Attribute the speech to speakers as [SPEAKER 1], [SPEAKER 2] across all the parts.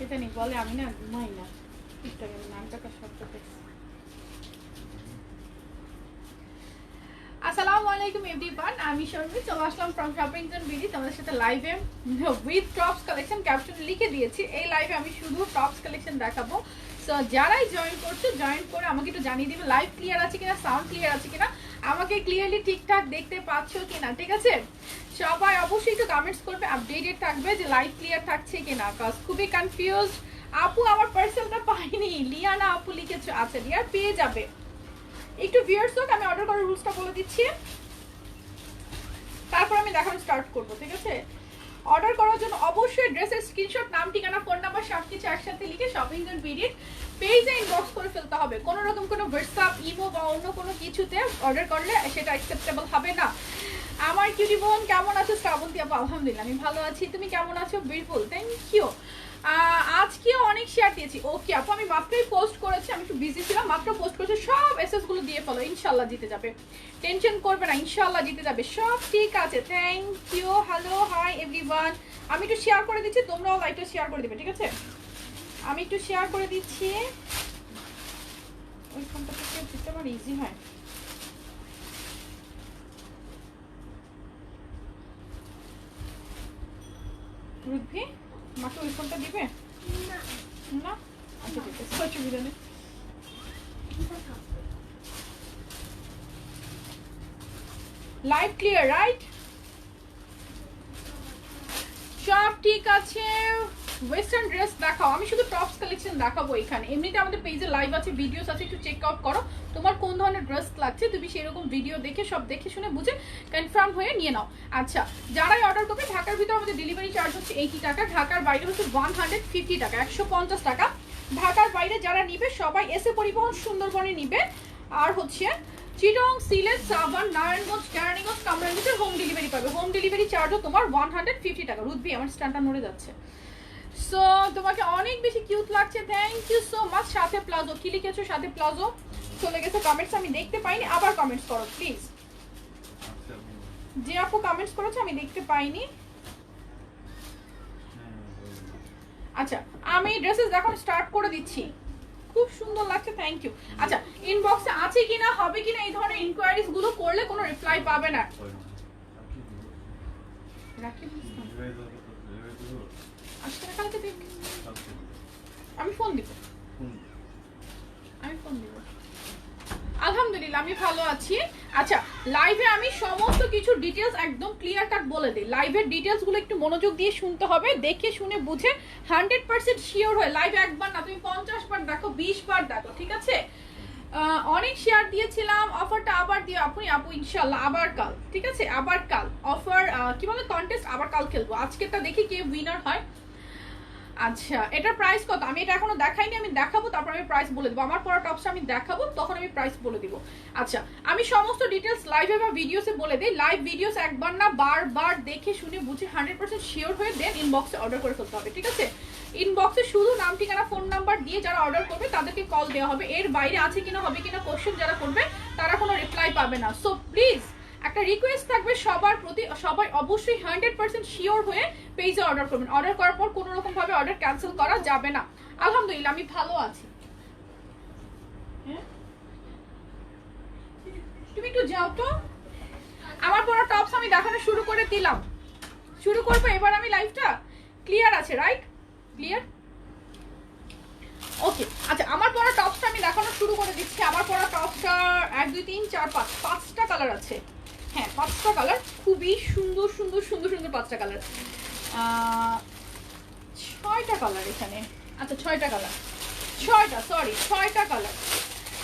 [SPEAKER 1] এটা নি বলে আমি না ঘুমাই না ঠিকঠাক আমি নামটা শব্দ করছি। আসসালামু আলাইকুম এভরিওয়ান, আমি শর্মি চলে আসলাম ফ্রম শপিং জোন বিডি তোমাদের সাথে লাইভে উইথ টপস কালেকশন। ক্যাপশন লিখে দিয়েছি, এই লাইভে আমি শুধু টপস কালেকশন দেখাবো। সো যারাই জয়েন করছো জয়েন করে আমাকে একটু জানিয়ে দিবে লাইভ ক্লিয়ার আছে কিনা, সাউন্ড ক্লিয়ার আছে কিনা, আমাকে ক্লিয়ারলি ঠিকঠাক দেখতে পাচ্ছ কিনা। ঠিক আছে, সবাই অবশ্যই একটু কমেন্টস করবে, আপডেটেড থাকবে যে লাইভ ক্লিয়ার থাকছে কিনা। কজ খুবই কনফিউজড। আপু আমার পার্সেলটা পাইনি, লিয়ানা আপু লিখেছো। আচ্ছা লিয়ার পেয়ে যাবে, একটু ভিউয়ার্স হোক, আমি অর্ডার করার রুলসটা বলে দিচ্ছি, তারপর আমি দেখানো স্টার্ট করব। ঠিক আছে, অর্ডার করার জন্য অবশ্যই ড্রেসের স্ক্রিনশট, নাম, ঠিকানা, ফোন নাম্বার সবকিছু একসাথে লিখে শপিং জোন বিডির পেজে ইনবক্স করে ফেলতে হবে। কোনো রকম কোনো হোয়াটসঅ্যাপ, ইমো বা অন্য কোনো কিছুতে অর্ডার করলে সেটা অ্যাকসেপ্টেবল হবে না। আমার কিউটি বোন কেমন আছো? শ্রাবন্তী আপু আলহামদুলিল্লাহ আমি ভালো আছি, তুমি কেমন আছো? Beautiful, thank you. আজকেও অনেক শেয়ার দিয়েছি। ওকে আপু, আমি মাত্রই পোস্ট করেছি, আমি একটু বিজি ছিলাম, মাত্র পোস্ট করেছি। সব এসএস গুলো দিয়ে ফেলো, ইনশাল্লাহ জিতে যাবে, টেনশন করবে না, ইনশাল্লাহ জিতে যাবে, সব ঠিক আছে। Thank you. Hello, hi everyone. আমি একটু শেয়ার করে দিচ্ছি, তোমরাও লাইভটা শেয়ার করে দিবে। ঠিক আছে, আমি একটু শেয়ার করে দিচ্ছি, ওই ফোনটা থেকে দিতে আমার ইজি হয়। রুদ্ভি মাকে ওই ফোনটা দিবে না? আচ্ছা ঠিক আছে, অসুবিধা নেই। লাইভ ক্লিয়ার রাইট, সব ঠিক আছে। ওয়েস্টার্ন ড্রেস দেখাও, আমি শুধু টপস কালেকশন দেখাবো এখানে। এমনিতে আমাদের পেজে লাইভ আছে, ভিডিওস আছে, একটু চেক আউট করো তোমার কোন ধরনের ড্রেস লাগছে, তুমি সেরকম ভিডিও দেখে সব দেখে শুনে বুঝে কনফার্ম হয়ে নিয়ে নাও। আচ্ছা, যারাই অর্ডার করবে ঢাকার ভিতরে আমাদের ডেলিভারি চার্জ হচ্ছে 80 টাকা, ঢাকার বাইরে হচ্ছে 150 টাকা, 150 টাকা। ঢাকার বাইরে যারা নিবে সবাই এসে পরিবহন সুন্দরবনে নিবে, আর হচ্ছে চিটং, সিলেট, সাভার, নারায়ণগঞ্জ, কেরানীগঞ্জ, কামরাঙ্গীর হোম ডেলিভারি পাবে। হোম ডেলিভারি চার্জও তোমার 150 টাকা। রুদ্ভি আমার স্ট্যান্ডটা নড়ে যাচ্ছে। সো তোমাকে অনেক বেশি কিউট লাগছে, থ্যাংক ইউ সো মাচ। সাথে প্লাজো, কি লিখেছো সাথে প্লাজো? চলে গেছে কমেন্টস, আমি দেখতে পাইনি, আবার কমেন্টস করো প্লিজ। যে আপু কমেন্টস করেছো আমি দেখতে পাইনি। আচ্ছা, আমি ড্রেসেস দেখানো স্টার্ট করে দিচ্ছি, খুব সুন্দর লাগছে, থ্যাংক ইউ। আচ্ছা, ইনবক্সে আছে কিনা, হবে কিনা, এই ধরনের ইনকোয়ারিজ গুলো করলে কোনো রিপ্লাই পাবে না। আমি ফোন দিব, আলহামদুলিল্লাহ আমি ভালো আছি। আচ্ছা, লাইভে আমি সমস্ত কিছু ডিটেলস একদম ক্লিয়ার কাট বলে দিই। লাইভের ডিটেলস গুলো একটু মনোযোগ দিয়ে শুনতে হবে, দেখে শুনে বুঝে 100% শিওর হয়ে। লাইভে একবার না, তুমি 50 বার দেখো, 20 বার দেখো। ঠিক আছে, অনেক শেয়ার দিয়েছিলাম, অফারটা আবার দিয়ে আপু ইনশাল্লাহ আবার কাল। ঠিক আছে, আবার কাল অফার, কি বলে কন্টেস্ট আবার কাল খেলবো। আজকেরটা দেখি কে উইনার হয়। আচ্ছা, এটার প্রাইস কত? আমি এটা এখনো দেখাইনি, আমি দেখাবো তারপর আমি প্রাইস বলে দেবো। আমার পরা টপসটা আমি দেখাবো, তখন আমি প্রাইস বলে দিব। আচ্ছা, আমি সমস্ত ডিটেলস লাইভে বা ভিডিওসে বলে দিই। লাইভ ভিডিওস একবার না বারবার দেখে শুনে বুঝে 100% শিওর হয়ে দেন ইনবক্সে অর্ডার করে ফেলতে হবে। ঠিক আছে, ইনবক্সে শুধু নাম, ঠিকানা, ফোন নাম্বার দিয়ে যারা অর্ডার করবে তাদেরকে কল দেওয়া হবে। এর বাইরে আছে কিনা, হবে কিনা কোশ্চেন যারা করবে তারা কোনো রিপ্লাই পাবে না। সো প্লিজ একটা রিকোয়েস্ট থাকবে সবার প্রতি, সবাই অবশ্যই 100% শিওর হয়ে পেজে অর্ডার করবেন। অর্ডার করার পর কোনো রকম ভাবে অর্ডার ক্যান্সেল করা যাবে না। আলহামদুলিল্লাহ আমি ভালো আছি। তুমি একটু যাও তো, আমার পরা টপস আমি দেখানো শুরু করে দিলাম, শুরু করবো এবার আমি লাইভটা। ক্লিয়ার আছে রাইট? ক্লিয়ার, ওকে। আচ্ছা, আমার পরা টপসটা আমি দেখানো শুরু করে দিচ্ছি। আমার পরা টপসটা 1 2 3 4 5 5টা কালার আছে। হ্যাঁ, 5টা কালার, খুবই সুন্দর সুন্দর সুন্দর সুন্দর 5টা কালার, 6টা কালার এখানে। আচ্ছা 6টা কালার, 6টা, সরি 6টা কালার।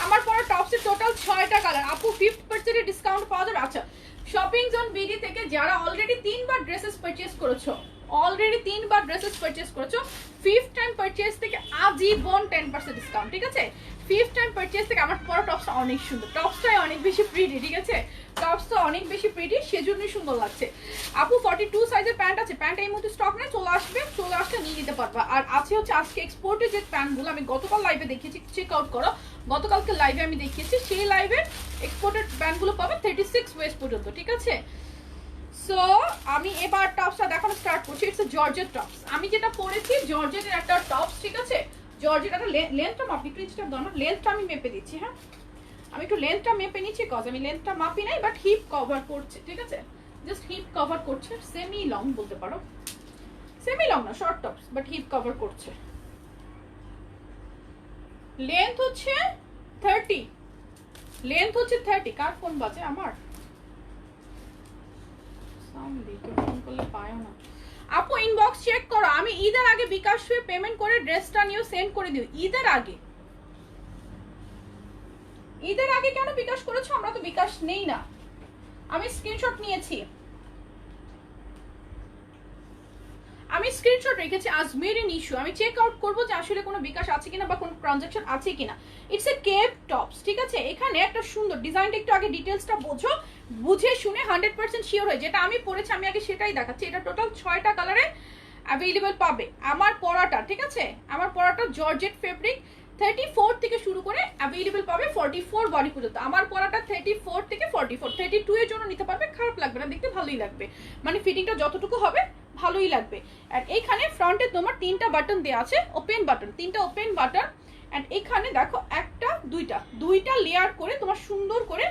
[SPEAKER 1] আমার পরা টপসের টোটাল 6টা কালার। আপু 50% ডিসকাউন্ট পাওয়া যাবে। আচ্ছা, শপিং জোন বিডি থেকে যারা অলরেডি 3বার ড্রেসেস পারচেজ করেছো, অলরেডি 3বার ড্রেসেস পারচেজ করেছো, 5th টাইম পারচেজ থেকে আজীবন 10% ডিসকাউন্ট। ঠিক আছে, 5th টাইম পারচেজ থেকে। আমার পরা টপসটা অনেক সুন্দর, টপসটাই অনেক বেশি প্রিটি। ঠিক আছে, টপসটা অনেক বেশি প্রিটি, সেজন্যই সুন্দর লাগছে। আপু 42 সাইজের প্যান্ট আছে, প্যান্ট এই মুহূর্তে স্টক নেই, চলে আসবে, চলে আসলে নিয়ে নিতে পারবা। আর আছে হচ্ছে আজকে এক্সপোর্টের যে প্যান্টগুলো আমি গতকাল লাইভে দেখিয়েছি, চেক আউট করো, গতকালকে লাইভে আমি দেখিয়েছি, সেই লাইভের এক্সপোর্টেড প্যান্টগুলো পাবে 36 ওয়েস্ট পর্যন্ত। ঠিক আছে, সো আমি এবার টপসটা দেখানো স্টার্ট করছি। It's georgette tops. আমি যেটা পরেছি জর্জেটের একটা টপস, ঠিক আছে? জর্জেট একটা লেন্থটা মাপি, একটু ইনস্টাপ দাও না, লেন্থটা আমি মেপে দিচ্ছি। হ্যাঁ, আমি একটু লেন্থটা মেপে নিচ্ছি, কজ আমি লেন্থটা মাপি নাই, বাট হিপ কভার করছে, ঠিক আছে? জাস্ট হিপ কভার করছে, সেমি লং বলতে পারো, সেমি লং না, short tops, but hip cover করছে। লেন্থ হচ্ছে 30, লেন্থ হচ্ছে 30। কার ফোন বাজে? আমার ফোন করলে পায়ও না। আপু ইনবক্স চেক করো, আমি ঈদের আগে বিকাশ হয়ে পেমেন্ট করে ড্রেসটা নিয়ে সেন্ড করে দিও। ঈদের আগে? ঈদের আগে কেন বিকাশ করেছো? আমরা তো বিকাশ নেই না। আমি স্ক্রিনশট নিয়েছি, আমি স্ক্রিনশট রেখেছি। আজমেরিন ইস্যু আমি চেক আউট করবো যে আসলে কোনো বিকাশ আছে কিনা বা কোনো ট্রানজাকশন আছে কিনা। ইটস এ কেপ টপস, ঠিক আছে? এখানে একটা সুন্দর ডিজাইনটা, একটু আগে ডিটেলসটা বোঝো, বুঝে শুনে 100% শিওর হয়। যেটা আমি পরেছি আমি আগে সেটাই দেখাচ্ছি। এটা টোটাল 6টা কালারে অ্যাভেলেবল পাবে। আমার পরাটা, ঠিক আছে, আমার পরাটা জর্জেট ফেব্রিক, 34 থেকে শুরু করে অ্যাভেলেবল পাবে 44 বডি পর্যন্ত। আমার পরাটা 34 থেকে 44, 32 এর জন্য নিতে পারবে, খারাপ লাগবে না, দেখতে ভালোই লাগবে, মানে ফিটিংটা যতটুকু হবে ভালোই লাগবে। এন্ড এইখানে ফ্রন্টে তোমার 3টা বাটন দেওয়া আছে, ওপেন বাটন, 3টা ওপেন বাটন। এন্ড এখানে দেখো একটা দুইটা লেয়ার করে তোমার সুন্দর করে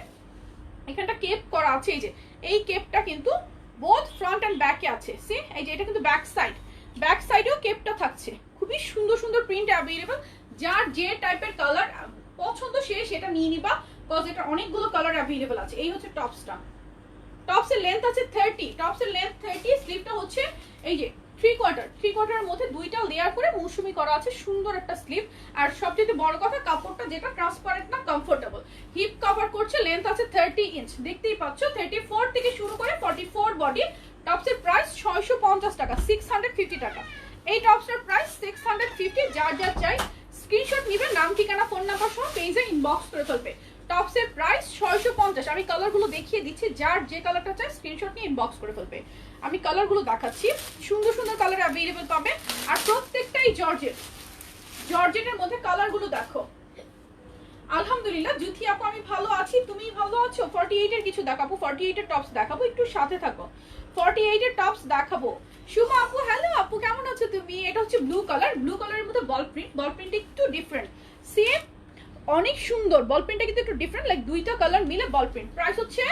[SPEAKER 1] এখানটা কেপ করা আছে। এই যে এই কেপটা কিন্তু বোথ ফ্রন্ট এন্ড ব্যাকে আছে। সি এই যে এটা কিন্তু ব্যাক সাইড, ব্যাক সাইডেও কেপটা থাকছে। খুবই সুন্দর সুন্দর প্রিন্ট অ্যাভেলেবল। যার যে টাইপের কালার পছন্দ সে সেটা নিয়ে নিবা, বিকজ এটা অনেকগুলো কালার অ্যাভেলেবল আছে। এই হচ্ছে টপসটা। টপসের লেন্থ আছে 30, টপসের লেন্থ 30, স্লিভটা হচ্ছে এই যে 3/4 মধ্যে 2টা লেয়ার করে মৌসুমি করা আছে, সুন্দর একটা স্লিভ। আর সবচেয়ে বড় কথা কাপড়টা যেটা ট্রান্সপারেন্ট না, কমফোর্টেবল, হিপ কভার করছে। লেন্থ আছে 30 ইঞ্চ, দেখতেই পাচ্ছ। 34 থেকে শুরু করে 44 বডি। টপসের প্রাইস 650 টাকা, 650 টাকা। এই টপসের প্রাইস 650। যার যার চাই স্ক্রিনশট নিবে, নাম ঠিকানা ফোন নাম্বার সহ পেজে ইনবক্স করে ফেলবে। টপসের প্রাইস 650। আমি কালারগুলো দেখিয়ে দিচ্ছি, যার যে কালারটা চাই স্ক্রিনশট নিয়ে ইনবক্স করে ফেলবে। আমি কালারগুলো দেখাচ্ছি, সুন্দর সুন্দর কালার অ্যাভেলেবল পাবে। আর প্রত্যেকটাই জর্জেটের মধ্যে কালারগুলো দেখো। আলহামদুলিল্লাহ জুথি আপু, আমি ভালো আছি, তুমি ভালো আছো? 48 এর কিছু দেখাবো, 48 এর টপস দেখাবো, একটু সাথে থাকো। 48 এর টপস দেখাবো। শুভ আপু, হ্যালো আপু, কেমন আছো তুমি? এটা হচ্ছে ব্লু কালার, ব্লু কালারের মধ্যে বল প্রিন্ট একটু ডিফারেন্ট। সেম অনেক সুন্দর, বল প্রিন্টটা কিন্তু একটু ডিফারেন্ট, লাইক দুইটা কালার মিলে বল প্রিন্ট। প্রাইস হচ্ছে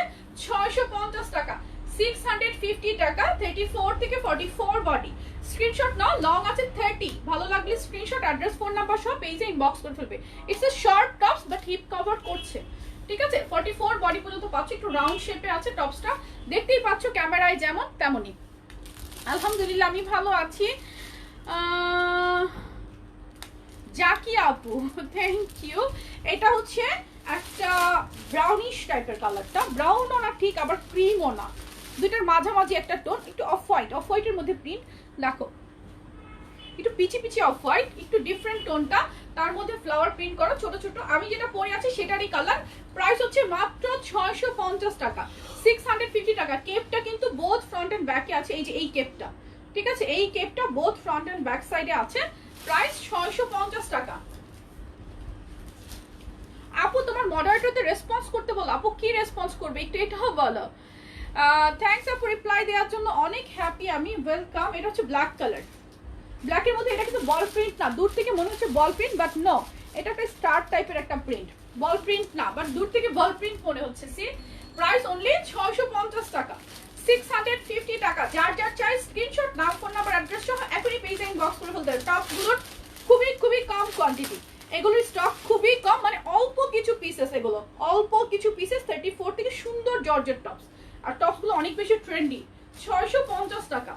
[SPEAKER 1] 650 টাকা, 650 টাকা। 34 থেকে 44 বডি। স্ক্রিনশট নাও, লং আছে 30। ভালো লাগলে স্ক্রিনশট, অ্যাড্রেস, ফোন নাম্বার সহ পেজে ইনবক্স করে ফেলবে। It's a short tops but hip cover করছে, ঠিক আছে? 44 বডি পর্যন্ত পাচ্ছ, একটু রাউন্ড শেপে আছে টপসটা, দেখতেই পাচ্ছ ক্যামেরায় যেমন তেমনই। আলহামদুলিল্লাহ আমি ভালো আছি। জাকি আপু, থ্যাংক ইউ। এটা হচ্ছে একটা ব্রাউনিশ টাইপের কালারটা, ব্রাউনও না ঠিক আবার ক্রিমও না, দুইটার মাঝামাঝি একটা টোন, একটু অফ হোয়াইটের মধ্যে প্রিন্ট। দেখো একটু পিচি পিচি অফ হোয়াইট, একটু ডিফারেন্ট টোনটা, তার মধ্যে ফ্লাওয়ার প্রিন্ট করা ছোট ছোট। আমি যেটা পরে আছি সেটারই কালার। প্রাইস হচ্ছে মাত্র 650 টাকা, 650 টাকা। কেপটা কিন্তু বোথ ফ্রন্ট এন্ড ব্যাকে আছে, এই যে এই কেপটা, ঠিক আছে? এই কেপটা বোথ ফ্রন্ট এন্ড ব্যাক সাইডে আছে। প্রাইস 650 টাকা। আপু তোমার মডারেটরতে রেসপন্স করতে বলো। আপু কি রেসপন্স করবে একটু এটাও বলো। থ্যাঙ্কস আপু রিপ্লাই দেওয়ার জন্য, অনেক হ্যাপি আমি, ওয়েলকাম। এটা হচ্ছে ব্ল্যাক কালার, ব্ল্যাকের মধ্যে এটা কিন্তু বল প্রিন্ট না, দূর থেকে মনে হচ্ছে বল প্রিন্ট, বাট নো, এটা একটা স্টার টাইপের একটা প্রিন্ট, বল প্রিন্ট না, বাট দূর থেকে বল প্রিন্ট মনে হচ্ছে। সি প্রাইস অনলি 650 টাকা, 650 টাকা। যার যার চাই স্ক্রিনশট, নাম, ফোন নাম্বার, অ্যাড্রেস সহ এখনই পেজে ইনবক্স করে ফেলতে হবে। টপগুলোর খুবই কম কোয়ান্টিটি, এগুলোর স্টক খুবই কম, মানে অল্প কিছু পিসেস, এগুলো অল্প কিছু পিসেস। 34 থেকে সুন্দর জর্জেট টপস, আর টপসগুলো অনেক বেশি ট্রেন্ডি। 650 টাকা।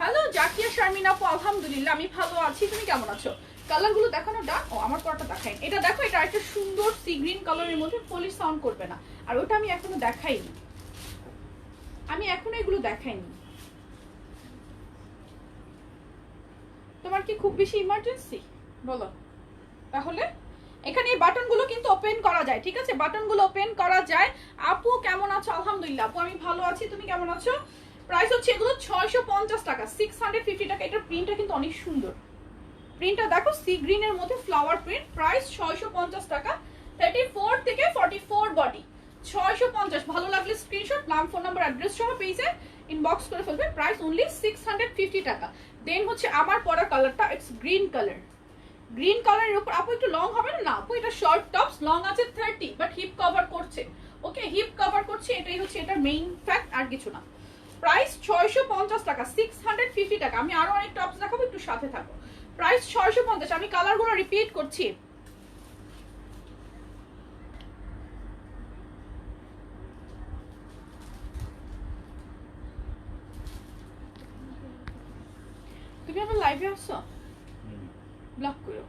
[SPEAKER 1] হ্যালো জাকিয়া শারমিন আপু, আলহামদুলিল্লাহ আমি ভালো আছি, তুমি কেমন আছো? কালারগুলো দেখানো ডান। ও আমার পরটা দেখাই, এটা দেখো, এটা একটা সুন্দর সি গ্রিন কালারের মধ্যে, পলিশ সাউন্ড করবে না। আর ওটা আমি এখনো দেখাইনি, এগুলো দেখাইনি। তোমার কি খুব বেশি ইমার্জেন্সি বলো? তাহলে এখানে এই বাটনগুলো কিন্তু ওপেন করা যায়, ঠিক আছে? বাটনগুলো ওপেন করা যায়। আপু কেমন আছো? আলহামদুলিল্লাহ আপু আমি ভালো আছি, তুমি কেমন আছো? প্রাইস হচ্ছে এগুলো 650 টাকা, 650 টাকা। এটার প্রিন্টটা কিন্তু অনেক সুন্দর, প্রিন্টটা দেখো, সি গ্রিনের মধ্যে ফ্লাওয়ার প্রিন্ট। প্রাইস 650 টাকা। 34 থেকে 44 বডি, 650, ভালো লাগলে স্ক্রিনশট, নাম ফোন নাম্বার অ্যাড্রেস সহ পেজে ইনবক্স করে ফেলবে। প্রাইস অনলি 650 টাকা। দেন হচ্ছে আমার পরা কালারটা, ইটস গ্রিন কালার। গ্রিন কালারের উপর আপু একটু লং হবে না? আপু এটা শর্ট টপস, লং আছে 30 বাট হিপ কভার করছে। ওকে, হিপ কভার করছে, এটাই হচ্ছে এটার মেইন ফ্যাক্ট, আর কিছু না। প্রাইস 650 টাকা, 650 টাকা। আমি আরো অনেক টপস দেখাবো, একটু সাথে থাকো। প্রাইস 650। আমি কালারগুলো রিপিট করছি। তুমি আমার লাইভে আসছো, ব্লক করো।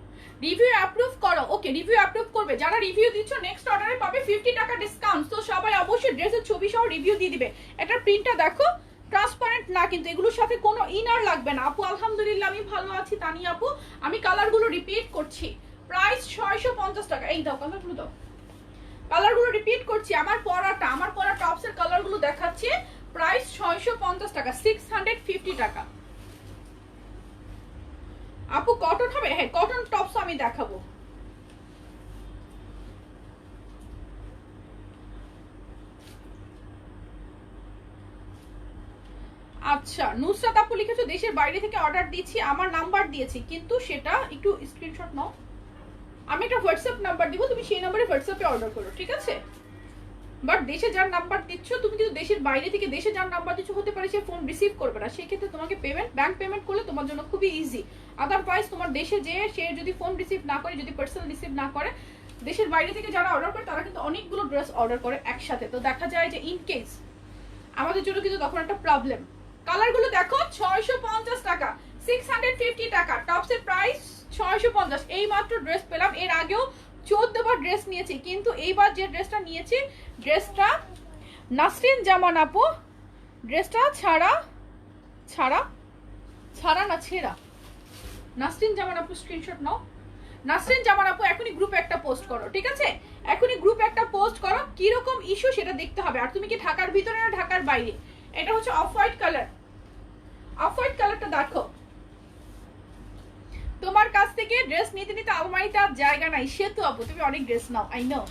[SPEAKER 1] রিভিউ অ্যাপ্রুভ করো। ওকে, রিভিউ অ্যাপ্রুভ করবে যারা রিভিউ দিচ্ছ, নেক্সট অর্ডারে পাবে 50 টাকা ডিসকাউন্ট। তো সবাই অবশ্যই ড্রেসের ছবি সহ রিভিউ দিয়ে দিবে। এটার প্রিন্টটা দেখো, ট্রান্সপারেন্ট না কিন্তু, এগুলোর সাথে কোনো ইনার লাগবে না। আপু আলহামদুলিল্লাহ আমি ভালো আছি তানি আপু। আমি কালারগুলো রিপিট করছি। প্রাইস 650 টাকা। এই দাও কালারগুলো দাও, কালারগুলো রিপিট করছি। আমার পরা টপসের কালারগুলো দেখাচ্ছি। প্রাইস 650 টাকা, 650 টাকা। আপু কটন হবে? হ্যাঁ, কটন টপস আমি দেখাবো। আচ্ছা, নুসরাত আপু লিখেছো দেশের বাইরে থেকে অর্ডার দিচ্ছি, আমার নাম্বার দিয়েছি, কিন্তু সেটা একটু স্ক্রিনশট নাও। আমি একটা হোয়াটসঅ্যাপ নাম্বার দিব, তুমি সেই নাম্বারে হোয়াটসঅ্যাপে অর্ডার করো, ঠিক আছে? বাট দেশে যার নাম্বার দিচ্ছ, তুমি কিন্তু দেশের বাইরে থেকে দেশে যার নাম্বার দিচ্ছ, হতে পারে সে ফোন রিসিভ করবে না। সেক্ষেত্রে তোমাকে ব্যাংক পেমেন্ট করলে তোমার জন্য খুবই ইজি। আদারওয়াইজ তোমার দেশে যে সে যদি ফোন রিসিভ না করে, যদি পার্সেল রিসিভ না করে, দেশের বাইরে থেকে যারা অর্ডার করে তারা কিন্তু অনেকগুলো ড্রেস অর্ডার করে একসাথে। তো দেখা যায় যে ইন কেস আমাদের জন্য কিন্তু তখন একটা প্রবলেম। কালারগুলো দেখো, 650 টাকা, 650 টাকা। টপসের প্রাইস 650। এই মাত্র ড্রেস পেলাম, এর আগেও 14 বার ড্রেস নিয়েছি, কিন্তু এইবার যে ড্রেসটা নিয়েছি, ড্রেসটা নাসরিন জামান আপু। ড্রেসটা ছাড়া না ছেঁড়া। নাসরিন জামান আপু স্ক্রিনশট নাও। নাসরিন জামান আপু এখনই গ্রুপে একটা পোস্ট করো, ঠিক আছে? এখনই গ্রুপে একটা পোস্ট করো, কি রকম ইস্যু সেটা দেখতে হবে। আর তুমি কি ঢাকার ভিতরে না ঢাকার বাইরে? এটা হচ্ছে off white colour. Off white কালারটা দেখো। তোমার কাছ থেকে ড্রেস নিতে নিতে আলমারিতে আর জায়গা নাই। সে তো আপু তুমি অনেক ড্রেস নাও, আই নো।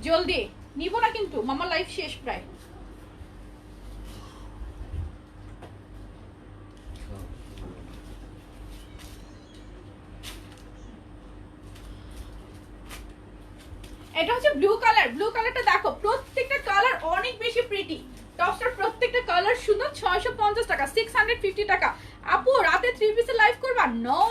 [SPEAKER 1] জলদি নিব না কিন্তু, মামা লাইফ শেষ প্রায়। এটা হচ্ছে ব্লু কালার। ব্লু কালারটা দেখো, প্রত্যেকটা কালার অনেক বেশি প্রিটি। টপসটার প্রত্যেকটা কালার সুন্দর। 650 টাকা, 650 টাকা। আপু রাতে 3 পিসের লাইভ করবা? নো,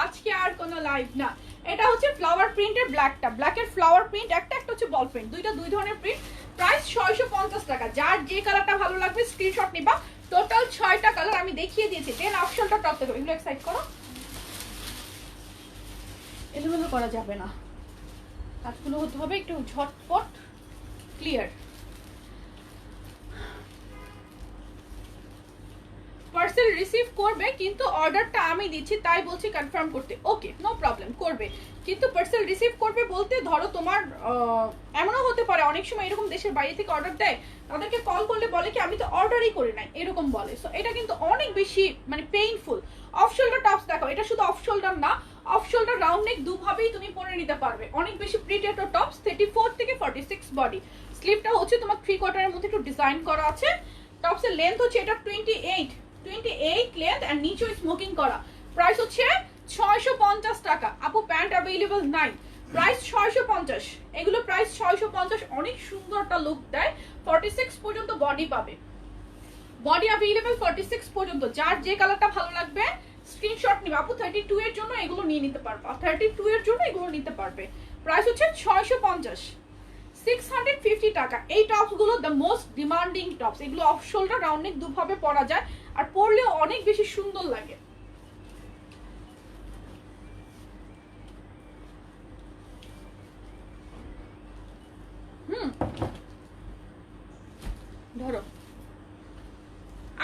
[SPEAKER 1] আজকে আর কোনো লাইভ না। এটা হচ্ছে ফ্লাওয়ার প্রিন্টের ব্ল্যাকটা, ব্ল্যাকের ফ্লাওয়ার প্রিন্ট একটা, একটা হচ্ছে বল প্রিন্ট, দুই ধরনের প্রিন্ট। প্রাইস 650 টাকা। যার যে কালারটা ভালো লাগবে স্ক্রিনশট নিবা। টোটাল 6টা কালার আমি দেখিয়ে দিয়েছি। দেন অপশনটা টপ দেখো, এগুলো এক্সাইট করো, এলোমেলো করা যাবে না, কাজগুলো হতে হবে একটু ঝটপট ক্লিয়ার। পার্সেল রিসিভ করবে, কিন্তু অর্ডারটা আমি দিচ্ছি তাই বলছি কনফার্ম করতে। ওকে, নো প্রবলেম, করবে, কিন্তু পার্সেল রিসিভ করবে বলতে ধরো তোমার এমনও হতে পারে অনেক সময় এরকম দেশের বাইরে থেকে অর্ডার দেয়, তাদেরকে কল করলে বলে কি আমি তো অর্ডারই করি নাই, এরকম বলে। সো এটা কিন্তু অনেক বেশি মানে পেইনফুল। অফ শোল্ডার টপস দেখো, এটা শুধু অফ শোল্ডার না, অফ শোল্ডার রাউন্ড নেক দুভাবেই তুমি পরে নিতে পারবে। অনেক বেশি প্রিটেটো টপস, 34 থেকে 46 বডি। স্লিভটা হচ্ছে তোমার 3/4 মধ্যে একটু ডিজাইন করা আছে। টপসের লেন্থ হচ্ছে এটা 28 লেন্থ, আর নিচেও স্মোকিং করা। প্রাইস হচ্ছে 650 টাকা। আপু প্যান্ট অ্যাভেলেবল নাই, প্রাইস 650। এগুলো প্রাইস 650। অনেক সুন্দর একটা লুক দেয়। 46 পর্যন্ত বডি পাবে, বডি অ্যাভেলেবল 46 পর্যন্ত। যার যে কালারটা ভালো লাগবে স্ক্রিনশট নিবে। আপু 32 এর জন্য এগুলো নিয়ে নিতে পারবে, 32 এর জন্য এগুলো নিতে পারবে। প্রাইস হচ্ছে 650, 650 টাকা। এই টপস গুলো দ্য মোস্ট ডিমান্ডিং টপস। এগুলো অফ শোল্ডার রাউন্ড নেক দুভাবে পরা যায়, আর পরলেও অনেক বেশি সুন্দর লাগে। ধরো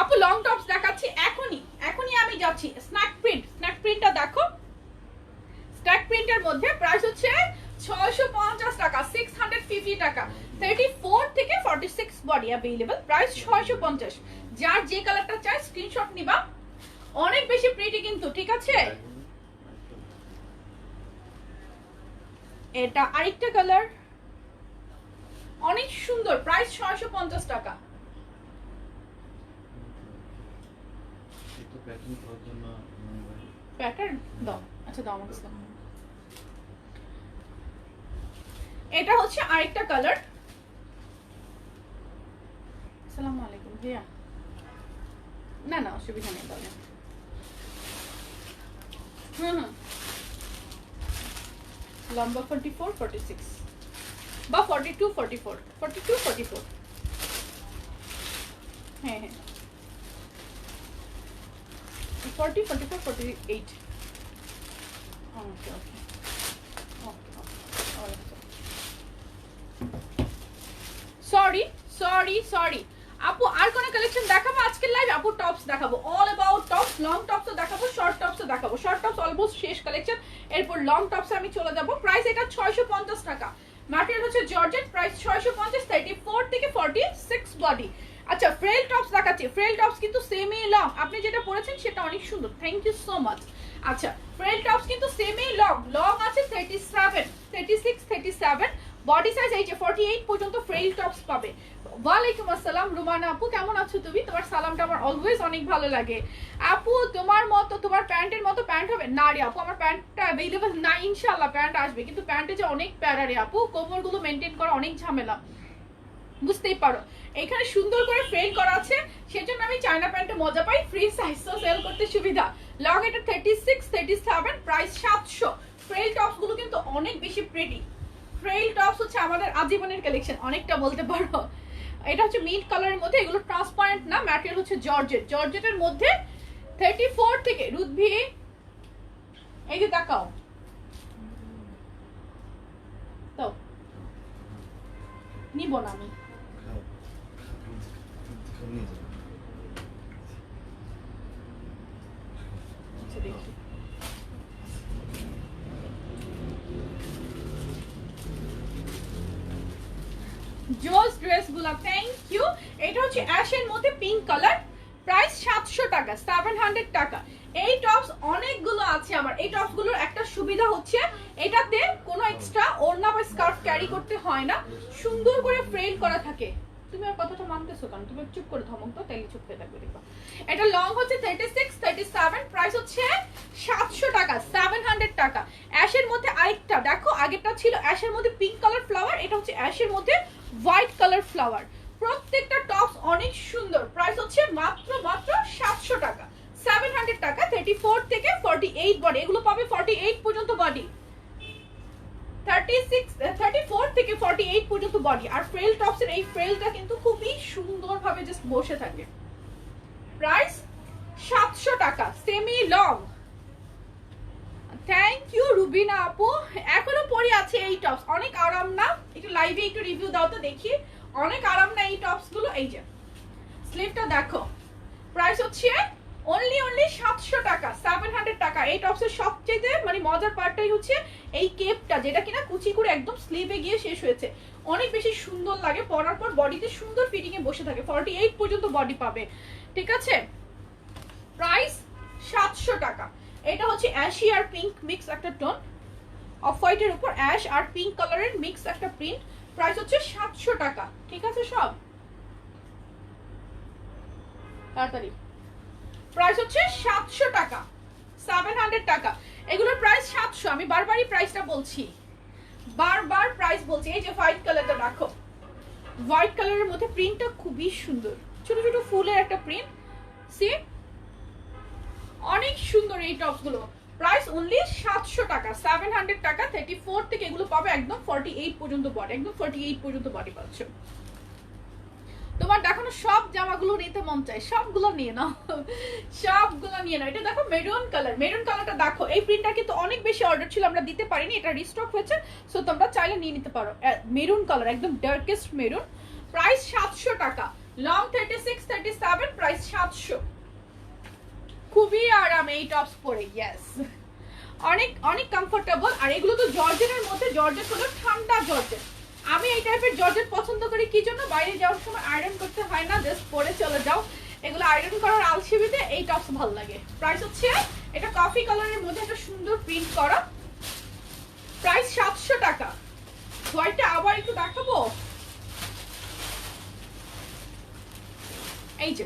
[SPEAKER 1] আপু লং টপস দেখাচ্ছি এখনই আমি যাচ্ছি। স্ন্যাক প্রিন্টটা দেখো, স্ন্যাক প্রিন্টের মধ্যে প্রাইস হচ্ছে 650 টাকা, 650 টাকা। 34 থেকে 46 বডি অ্যাভেলেবল, প্রাইস 650। যার যে কালারটা চাই স্ক্রিনশট নিবা। অনেক বেশি প্রিটি কিন্তু, ঠিক আছে? এটা আরেকটা কালার, অনেক সুন্দর, প্রাইস 650 টাকা। প্যাটার্ন দাও, আচ্ছা দাও আমাকে। এটা হচ্ছে আরেকটা কালার। আসসালামু আলাইকুম ভাইয়া। না না অসুবিধা নেই তাহলে। লম্বা 44 46 বা 42 44 42 44। হ্যাঁ হ্যাঁ 40 44 48। ওকে ওকে ওকে। সরি সরি সরি আপু, আর কোন কালেকশন দেখাবো আজকের লাইভ? আপু টপস দেখাবো, অল অ্যাবাউট টপস। লং টপসও দেখাবো, শর্ট টপসও দেখাবো। শর্ট টপস অলমোস্ট শেষ কালেকশন, এরপর লং টপসে আমি চলে যাব। প্রাইস এটা 650 টাকা। ম্যাটেরিয়াল হচ্ছে জর্জেট, প্রাইস 650, 34 থেকে 46 বডি। আচ্ছা ফ্রেল টপস দেখাচ্ছি। ফ্রেল টপস কিন্তু সেমি লং, আপনি যেটা পরেছেন সেটা অনেক সুন্দর, থ্যাংক ইউ সো মাচ। আচ্ছা ফ্রেল টপস কিন্তু সেমি লং, লং আছে 37 36 37, বডি সাইজ এই যে 48 পর্যন্ত ফ্রেল টপস পাবে। ওয়ালাইকুম আসসালাম রুমানা আপু, কেমন আছো তুমি? তোমার সালামটা আমার অলওয়েজ অনেক ভালো লাগে। আপু তোমার মতো, তোমার প্যান্টের মতো প্যান্ট হবে না রে আপু, আমার প্যান্টটা অ্যাভেলেবল না। ইনশাআল্লাহ প্যান্ট আসবে, কিন্তু প্যান্টে যে অনেক প্যারা রে আপু, কোমরগুলো মেনটেন করা অনেক ঝামেলা, বুঝতেই পারো। এখানে সুন্দর করে ফ্রেল করা আছে, সেজন্য আমি চায়না প্যান্টে মজা পাই, ফ্রি সাইজ তো সেল করতে সুবিধা। লং এটা 36 37, প্রাইস 700। ফ্রেল টপস গুলো কিন্তু অনেক বেশি প্রিটি। ফ্রেল টপস হচ্ছে আমাদের আজীবনের কালেকশন, অনেকটা বলতে পারো। এটা হচ্ছে মিন্ট কালারের মধ্যে, এগুলো ট্রান্সপারেন্ট না, ম্যাটেরিয়াল হচ্ছে জর্জেট। জর্জেটের মধ্যে 34 থেকে রুদভি এই যে তাকাও তো নিব না আমি। আচ্ছা দেখি জোস ড্রেসগুলো, থ্যাংক ইউ। এটা হচ্ছে অ্যাশের মধ্যে পিঙ্ক কালার, প্রাইস 700 টাকা, 700 টাকা। এই টপস অনেকগুলো আছে আমার। এই টপসগুলোর একটা সুবিধা হচ্ছে এটাতে কোনো এক্সট্রা ওড়না বা স্কার্ফ ক্যারি করতে হয় না, সুন্দর করে ফ্রেল করা থাকে। তুমি আর কথাটা মানতেছো কেন? তুমি চুপ করে ধমক দাও, তাইলে চুপ হয়ে থাকবে দেখবা। এটা লং হচ্ছে 36 37, প্রাইস হচ্ছে 700 টাকা, 700 টাকা। অ্যাশের মধ্যে আরেকটা দেখো, আগেরটা ছিল অ্যাশের মধ্যে পিঙ্ক কালার ফ্লাওয়ার, এটা হচ্ছে অ্যাশের মধ্যে হোয়াইট কালার ফ্লাওয়ার। প্রত্যেকটা টপস অনেক সুন্দর, প্রাইস হচ্ছে মাত্র 700 টাকা, 700 টাকা। 34 থেকে 48 বডি, এগুলো পাবে 48 পর্যন্ত বডি, 34 থেকে 48 পর্যন্ত বডি। আর ফ্রেল টপসের এই ফ্রেলটা কিন্তু খুবই সুন্দরভাবে জাস্ট বসে থাকে। প্রাইস 700 টাকা, semi long. Thank you Rubina আপু। এখনো পরে আছে এই টপস, অনেক আরাম না? একটু লাইভে একটু রিভিউ দাও তো দেখি, অনেক আরাম না এই টপস গুলো? এই যে স্লিভটা দেখো, প্রাইস হচ্ছে অনলি 700 টাকা, 700 টাকা। এই টপসের সবচেয়ে মানে মজার পার্টটাই হচ্ছে এই কেপটা, যেটা কিনা কুচি করে একদম স্লিভে গিয়ে শেষ হয়েছে, অনেক বেশি সুন্দর লাগে পরার পর, বডিতে সুন্দর ফিটিং এ বসে থাকে। 48 পর্যন্ত বডি পাবে, ঠিক আছে? প্রাইস 700 টাকা। এটা হচ্ছে অ্যাশি আর পিঙ্ক মিক্স একটা টোন, অফ হোয়াইটের উপর অ্যাশ আর পিঙ্ক কালারের মিক্স একটা প্রিন্ট, প্রাইস হচ্ছে 700 টাকা, ঠিক আছে? সব তাড়াতাড়ি, প্রাইস হচ্ছে 700 টাকা, 700 টাকা। এগুলোর প্রাইস 700, আমি বারবারই প্রাইসটা বলছি, বারবার প্রাইস বলছি। এই যে হোয়াইট কালারটা দেখো, হোয়াইট কালারের মধ্যে প্রিন্টটা খুবই সুন্দর, ছোট ছোট ফুলের একটা প্রিন্ট, সি অনেক সুন্দর এই টপস গুলো। প্রাইস অনলি 700 টাকা, 700 টাকা। 34 থেকে এগুলো পাবে একদম 48 পর্যন্ত বডি, একদম 48 পর্যন্ত বডি পাচ্ছ। তোমার দেখানো সব জামাগুলো নিতে মন চায়, সবগুলো নিয়ে নাও, সবগুলো নিয়ে নাও। এটা দেখো মেরুন কালার, মেরুন কালারটা দেখো, এই প্রিন্টটা কিন্তু অনেক বেশি অর্ডার ছিল, আমরা দিতে পারিনি, এটা রিস্টক হয়েছে, সো তোমরা চাইলে নিয়ে নিতে পারো। মেরুন কালার, একদম ডার্কেস্ট মেরুন, প্রাইস 700 টাকা। Long 36 37, price 700। খুবই আরাম এই টপস পরে, ইয়েস, অনেক অনেক কমফোর্টেবল। আর এগুলো তো জর্জেটের মধ্যে, জর্জেট হলো ঠান্ডা জর্জেট। আমি এই টাইপের জর্জেট পছন্দ করি, কি জন্য? বাইরে যাওয়ার সময় আয়রন করতে হয় না, জাস্ট পরে চলে যাও। এগুলো আয়রন করার আলসেমিতে এই টপস ভালো লাগে। প্রাইস হচ্ছে, এটা কফি কালারের মধ্যে একটা সুন্দর প্রিন্ট করা, প্রাইস 700 টাকা। হোয়াইটটা আবার একটু দেখাবো, এই যে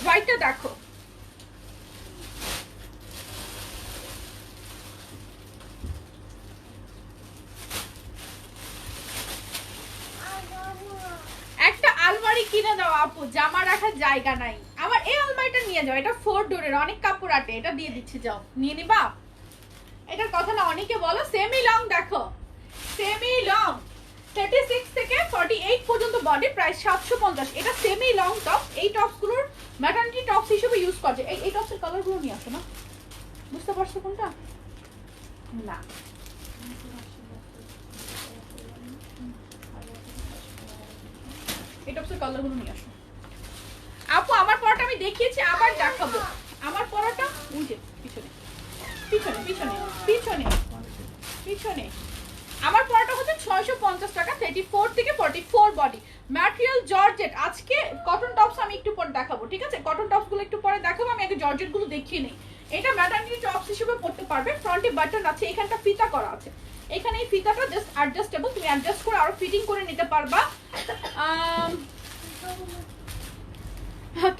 [SPEAKER 1] হোয়াইটটা দেখো, একটা আলমারি কিনে দাও আপু, জামা রাখার জায়গা নাই। আমার এই আলমারিটা নিয়ে যাও, এটা 4 ডোরের, অনেক কাপড় আটে, এটা দিয়ে দিচ্ছি, যাও নিয়ে নিবা। এটার কথা না অনেকে বলো। সেমি লং দেখো, সেমি লং 36 থেকে 48 পর্যন্ত বডি, প্রাইস 750। এটা সেমি লং টপ, এই টপসগুলোর ম্যাটারনিটি টপস হিসেবে ইউজ করছে। এই টপসের কালারগুলো নিয়ে আসো না, বুঝতে পারছো কোনটা? না এই টপসের কালারগুলো নিয়ে আসো আপু। আমার পরাটা আমি দেখিয়েছি, আবার দেখাবো। আমার পরাটা ওই যে পিছনে পিছনে পিছনে পিছনে পিছনে আমার পরাটা হচ্ছে 650 টাকা, 34 থেকে 44 বডি, ম্যাটেরিয়াল জর্জেট। আজকে কটন টপস আমি একটু পরে দেখাবো, ঠিক আছে? কটন টপস গুলো একটু পরে দেখাবো, আমি আগে জর্জেট গুলো দেখিয়ে নেই। এটা ম্যাটারনিটি টপস হিসেবে পড়তে পারবে। ফ্রন্টে বাটন আছে, এখানটা ফিতা করা আছে, এখানে এই ফিতাটা জাস্ট অ্যাডজাস্টেবল, তুমি অ্যাডজাস্ট করে আরো ফিটিং করে নিতে পারবা।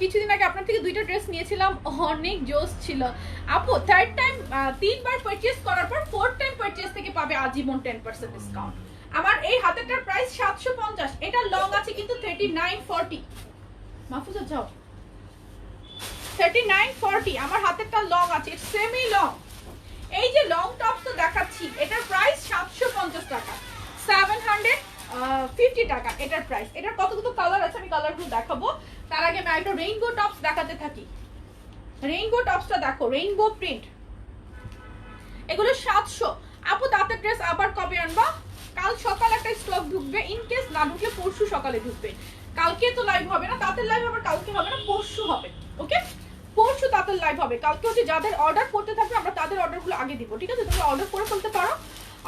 [SPEAKER 1] কিছুদিন আগে আপনার থেকে 2টা ড্রেস নিয়েছিলাম, অনেক জোস ছিল আপু। থার্ড টাইম 3বার পারচেজ করার পর 4th টাইম পারচেজ থেকে পাবে আজীবন 10% ডিসকাউন্ট। আমার এই হাতেরটার প্রাইস 750, এটা লং আছে কিন্তু 39-40। মাহফুজা যাও, 39-40 আমার হাতেরটা লং আছে, সেমি লং। এই যে লং টপ তো দেখাচ্ছি, এটার প্রাইস 750 টাকা, 750 টাকা এটার প্রাইস। এটার কতগুলো কালার আছে আমি কালারগুলো দেখাবো। তার আগে আমি একটা রেইনবো টপস দেখাতে থাকি। রেইনবো টপসটা দেখো, রেইনবো প্রিন্ট, এগুলো 700। আপু তাঁতের ড্রেস আবার কবে আনবা? কাল সকাল একটা স্টক ঢুকবে, ইন কেস না ঢুকলে পরশু সকালে ঢুকবে। কালকে তো লাইভ হবে না, তাঁতের লাইভ আবার কালকে হবে না, পরশু হবে। ওকে, পরশু তাঁতের লাইভ হবে। কালকে হচ্ছে যাদের অর্ডার করতে থাকবে আমরা তাদের অর্ডারগুলো আগে দিব, ঠিক আছে? তুমি অর্ডার করে ফেলতে পারো,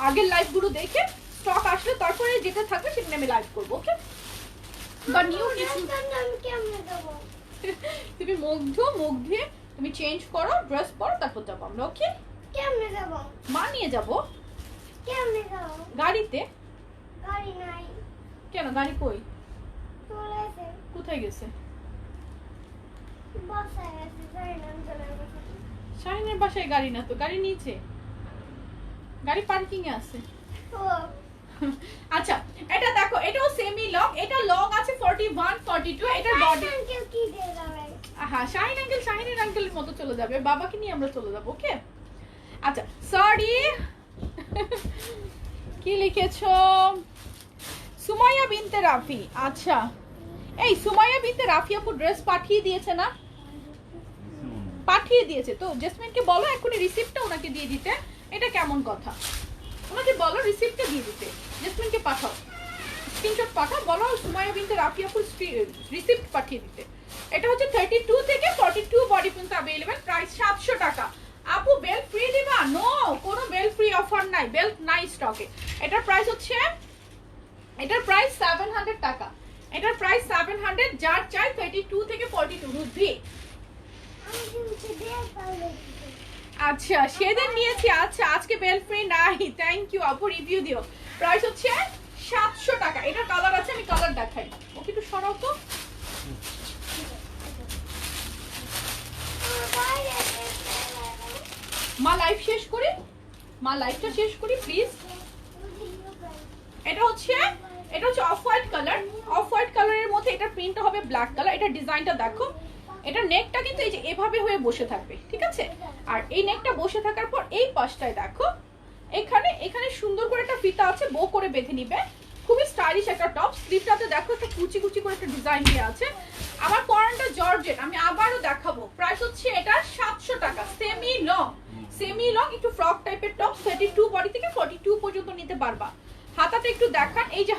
[SPEAKER 1] আগের লাইভগুলো দেখে স্টক আসলে তারপরে যেটা থাকবে সেটা আমি লাইভ করবো। ওকে, বা নিউ কিছু তুমি মুখ ধুয়ে তুমি চেঞ্জ করো, ড্রেস পরো, তারপর যাবো আমরা। ওকে,
[SPEAKER 2] কেমনে যাব?
[SPEAKER 1] মা নিয়ে যাবো।
[SPEAKER 2] কেমনে যাব?
[SPEAKER 1] গাড়িতে।
[SPEAKER 2] গাড়ি নাই।
[SPEAKER 1] কেন, গাড়ি কই?
[SPEAKER 2] চলেছে।
[SPEAKER 1] কোথায় গেছে?
[SPEAKER 2] বাসায় আছে, যাই না চলে গেছে।
[SPEAKER 1] শাহিনের বাসায় গাড়ি না তো, গাড়ি নিচে, গাড়ি পার্কিং এ আছে।
[SPEAKER 2] ও
[SPEAKER 1] আচ্ছা, এটা দেখো, এটাও সেমি লং, এটা লং আছে 41-42, এটা বডি।
[SPEAKER 2] আঙ্কেল কি দিয়ে যাবে?
[SPEAKER 1] হ্যাঁ, শাহিনের আঙ্কেলের মতো চলে যাবে, বাবাকে নিয়ে আমরা চলে যাবো। ওকে, আচ্ছা সরি কি লিখেছো? সুমাইয়া বিনতে রাফি। আচ্ছা, এই সুমাইয়া বিনতে রাফি আপু ড্রেস পাঠিয়ে দিয়েছে না? পাঠিয়ে দিয়েছে তো, জেসমিনকে বলো এখনই রিসিপ্টটা ওনাকে দিয়ে দিতে। এটা কেমন কথা? ওনাকে বলো রিসিপ্টটা দিয়ে দিতে, জেসমিনকে পাঠাও, স্ক্রিনশট পাঠাও, বলো সুমাইয়া বিনতে রাফি আপু রিসিপ্ট পাঠিয়ে দিতে। এটা হচ্ছে 32 থেকে 42 বডি পর্যন্ত अवेलेबल, প্রাইস 700 টাকা। আপু বেল্ট ফ্রি দিবা? নো, কোনো বেল্ট ফ্রি অফার নাই, বেল্ট নাই স্টকে। এটার প্রাইস হচ্ছে, এটার প্রাইস 700 টাকা, এটার প্রাইস 700। যার চাই 32 থেকে 42 রুদ্রি। আচ্ছা সেদিন নিয়েছি, আচ্ছা আজকে বেল্ট ফ্রি নাই, থ্যাংক ইউ আপু, রিভিউ দিও। প্রাইস হচ্ছে 700 টাকা। এটার কালার আছে, আমি কালার দেখাই। ওকে একটু সরাও তো। মা লাইভ শেষ করি, মা লাইভটা শেষ করি প্লিজ। এটা হচ্ছে off white colour, off white কালারের মধ্যে এটা প্রিন্ট হবে ব্ল্যাক কালার। এটা ডিজাইনটা দেখো, এটা নেকটা কিন্তু এই যে এভাবে হয়ে বসে থাকবে, ঠিক আছে? আর এই নেকটা বসে থাকার পর এই পাশটায় দেখো, এখানে সুন্দর করে একটা ফিতা আছে, বো করে বেঁধে নিবে। খুবই স্টাইলিশ একটা টপ। স্লিভটাতে দেখো একটা কুচি কুচি করে একটা ডিজাইন দেওয়া আছে। আমার পরানটা জর্জেট, আমি আবারও দেখাবো। প্রাইস হচ্ছে এটা 700 টাকা, সেমি লং, একটু ফ্রক টাইপের টপ, 32 বডি থেকে 42 পর্যন্ত নিতে পারবা। হাতাটা একটু দেখান, এই যে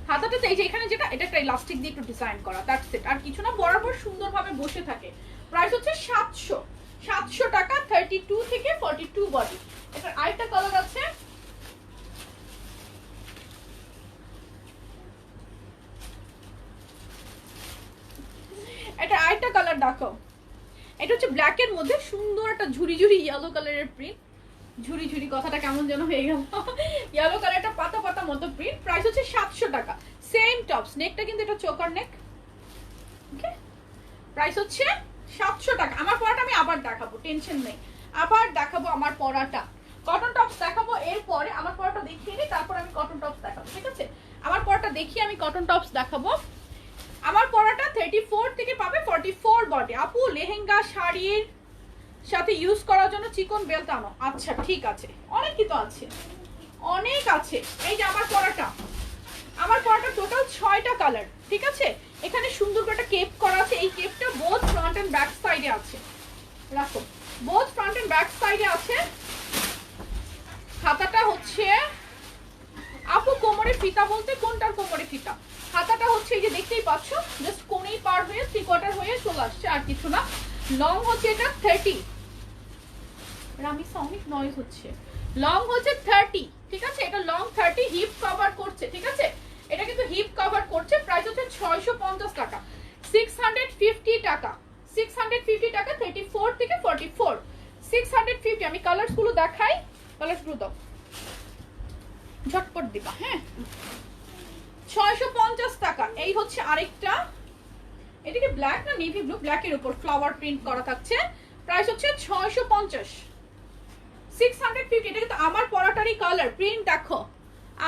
[SPEAKER 1] হাতাটাতে এই যে এখানে যেটা, এটা একটা ইলাস্টিক দিয়ে একটু ডিজাইন করা, দ্যাটস ইট, আর কিছু না, বরাবর সুন্দরভাবে বসে থাকে। প্রাইস হচ্ছে 700 টাকা, 32 থেকে 42 বডি। এটার আরেকটা কালার আছে, এটা আরেকটা কালার দেখো, এটা হচ্ছে ব্ল্যাক এর মধ্যে সুন্দর একটা ঝুরি ঝুরি ইয়েলো কালারের প্রিন্ট। ঝুরি ঝুরি কথাটা কেমন যেন হয়ে গেল। ইয়েলো কালারটা পাতা পাতা মতো প্রিন্ট, প্রাইস হচ্ছে 700 টাকা। সেম টপস, নেকটা কিন্তু এটা চোকার নেক, ওকে। প্রাইস হচ্ছে 700 টাকা। আমার পরাটা আমি আবার দেখাবো, টেনশন নেই, আবার দেখাবো আমার পরাটা। কটন টপস দেখাবো এরপরে, আমার পরাটা দেখিয়ে নিই, তারপর আমি কটন টপস দেখাবো, ঠিক আছে? আমার পরাটা দেখিয়ে আমি কটন টপস দেখাবো। আমার পরাটা 34 থেকে পাবে 44 বডি। আপু লেহেঙ্গা শাড়ির সাথে ইউজ করার জন্য চিকন বেল্ট আনো। আচ্ছা ঠিক আছে, অনেকই তো আছে, অনেক আছে। এই যে আমার পরাটা, আমার পরাটা টোটাল 6টা কালার, ঠিক আছে? এখানে সুন্দর করে একটা কেপ করা আছে, এই কেপটা বোথ ফ্রন্ট এন্ড ব্যাক সাইডে আছে, রাখো, বোথ ফ্রন্ট এন্ড ব্যাক সাইডে আছে। হাতাটা হচ্ছে, আপু কোমরে ফিতা বলতে কোনটার কোমরে ফিতা? হাতাটা হচ্ছে এই যে দেখতেই পাচ্ছ, জাস্ট কোণেই পার হয়ে 3/4 হয়ে চলে আসছে, আর কিছু না। লং হচ্ছে এটা 30, রামিসা অনেক নয়েজ হচ্ছে। লং হচ্ছে 30, ঠিক আছে? এটা লং 30, হিপ কভার করছে, ঠিক আছে? এটা কিন্তু হিপ কভার করছে। প্রাইস হচ্ছে 650 টাকা, 650 টাকা, 650 টাকা, 34 থেকে 44, 650। আমি কালার্স গুলো দেখাই, কালার্স গুলো দাও, ঝটপট দিবা, হ্যাঁ। 650 টাকা। এই হচ্ছে আরেকটা, এটাকে ব্ল্যাক না নেভি ব্লু, ব্ল্যাকের উপর ফ্লাওয়ার প্রিন্ট করা থাকছে। প্রাইস হচ্ছে 650, 650। এটা কিন্তু আমার পরাটারই কালার, প্রিন্ট দেখো,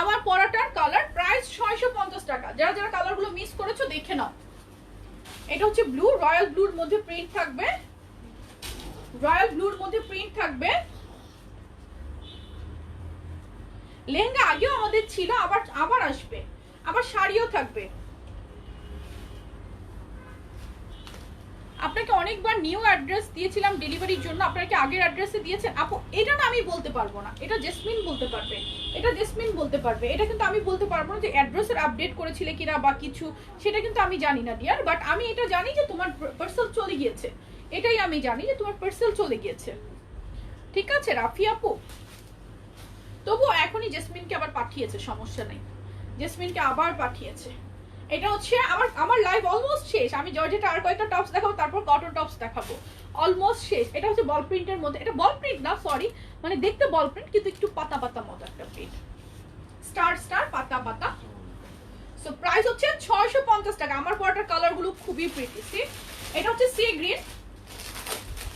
[SPEAKER 1] আমার পরাটার কালার। প্রাইস 650 টাকা। যারা যারা কালারগুলো মিস করেছো দেখে নাও। এটা হচ্ছে ব্লু, রয়্যাল ব্লুর মধ্যে প্রিন্ট থাকবে, রয়্যাল ব্লুর মধ্যে প্রিন্ট থাকবে। লেহেঙ্গা আগেও আমাদের ছিল, আবার আসবে, আবার শাড়িও থাকবে। আপনাকে অনেকবার নিউ অ্যাড্রেস দিয়েছিলাম ডেলিভারির জন্য, আপনারা কি আগের অ্যাড্রেসে দিয়েছেন? আপু এটা না আমি বলতে পারবো না, এটা জেসমিন বলতে পারবে, এটা জেসমিন বলতে পারবে। এটা কিন্তু আমি বলতে পারবো না যে অ্যাড্রেসের আপডেট করেছিলে কিনা বা কিছু, সেটা কিন্তু আমি জানি না ডিয়ার। বাট আমি এটা জানি যে তোমার পার্সেল চলে গিয়েছে, এটাই আমি জানি যে তোমার পার্সেল চলে গিয়েছে, ঠিক আছে রাফি আপু? তবুও এখনই জেসমিনকে আবার পাঠিয়েছে, সমস্যা নেই, জেসমিনকে আবার পাঠিয়েছে। এটা হচ্ছে আমার লাইভ অলমোস্ট শেষ। আমি জর্জেটা আর কয়েকটা টপস দেখাবো, তারপর কটন টপস দেখাবো, অলমোস্ট শেষ। এটা হচ্ছে বল প্রিন্টের মধ্যে, এটা বল প্রিন্ট না, সরি, মানে দেখতে বল প্রিন্ট কিন্তু একটু পাতা পাতা মতো একটা প্রিন্ট, স্টার স্টার পাতা পাতা। সো প্রাইস হচ্ছে 650 টাকা। আমার পরাটার কালার গুলো খুবই প্রিটি। সি, এটা হচ্ছে সি গ্রিন,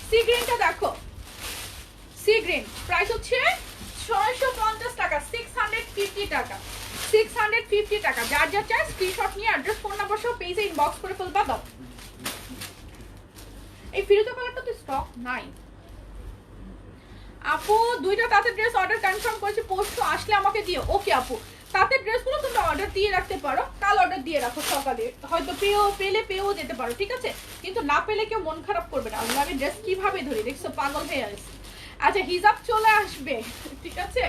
[SPEAKER 1] সি গ্রিনটা দেখো, সি গ্রিন। প্রাইস হচ্ছে 650 টাকা, 650 টাকা, 650 টাকা। যার যার চাই স্ক্রিনশট নিয়ে অ্যাড্রেস ফোন নাম্বার সহ পেজে ইনবক্স করে ফেলবা। দাও, এই ফিরোজা কালারটা তো স্টক নাই। আপু দুইটা তাঁতের ড্রেস অর্ডার কনফার্ম করেছি, পরশু আসলে আমাকে দিও। ওকে আপু, তাঁতের ড্রেসগুলো তোমরা অর্ডার দিয়ে রাখতে পারো, কাল অর্ডার দিয়ে রাখো, সকালে হয়তো পেলেও যেতে পারো, ঠিক আছে? কিন্তু না পেলে কেউ মন খারাপ করবে না। আমি ড্রেস কিভাবে ধরি দেখছো, পাগল হয়ে আসছে। আচ্ছা হিজাব চলে আসবে, ঠিক আছে?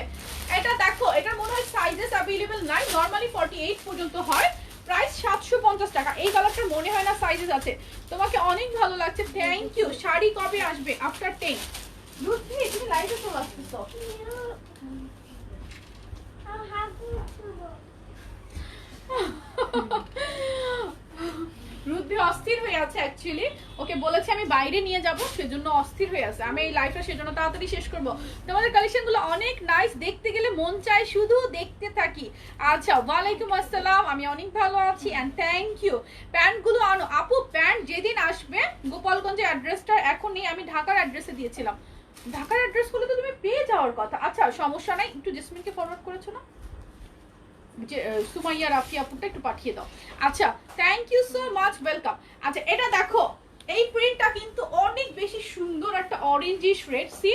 [SPEAKER 1] এটা দেখো, এটা মনে হয় সাইজেস অ্যাভেলেবল নাই, নরমালি 48 পর্যন্ত হয়। প্রাইস 750 টাকা। এই কালারটা মনে হয় না সাইজেস আছে। তোমাকে অনেক ভালো লাগছে, থ্যাংক ইউ। শাড়ি কবে আসবে? আফটার 10। লুৎফি তুমি লাইভে চলে আসতেছো। রুদ্র অস্থির হয়ে আছে অ্যাকচুয়ালি, ওকে বলেছে আমি বাইরে নিয়ে যাব, সেজন্য অস্থির হয়ে আছে। আমি এই লাইফটা সেজন্য তাড়াতাড়ি শেষ করব। তোমাদের কালেকশনগুলো অনেক নাইস, দেখতে গেলে মন চায় শুধু দেখতে থাকি। আচ্ছা ওয়ালাইকুম আসসালাম, আমি অনেক ভালো আছি এন্ড থ্যাংক ইউ। প্যান্টগুলো আনো আপু, প্যান্ট যেদিন আসবে, গোপালগঞ্জের অ্যাড্রেসটা এখন নেই, আমি ঢাকার অ্যাড্রেসে দিয়েছিলাম। ঢাকার অ্যাড্রেসগুলো তো তুমি পেয়ে যাওয়ার কথা। আচ্ছা সমস্যা নাই, একটু জেসমিনকে ফরওয়ার্ড করেছো না, সুমাইয়া রাফি আপুটা একটু পাঠিয়ে দাও। আচ্ছা thank you so much, welcome. আচ্ছা এটা দেখো, এই প্রিন্টটা কিন্তু অনেক বেশি সুন্দর, একটা অরেঞ্জিশ রেড। সি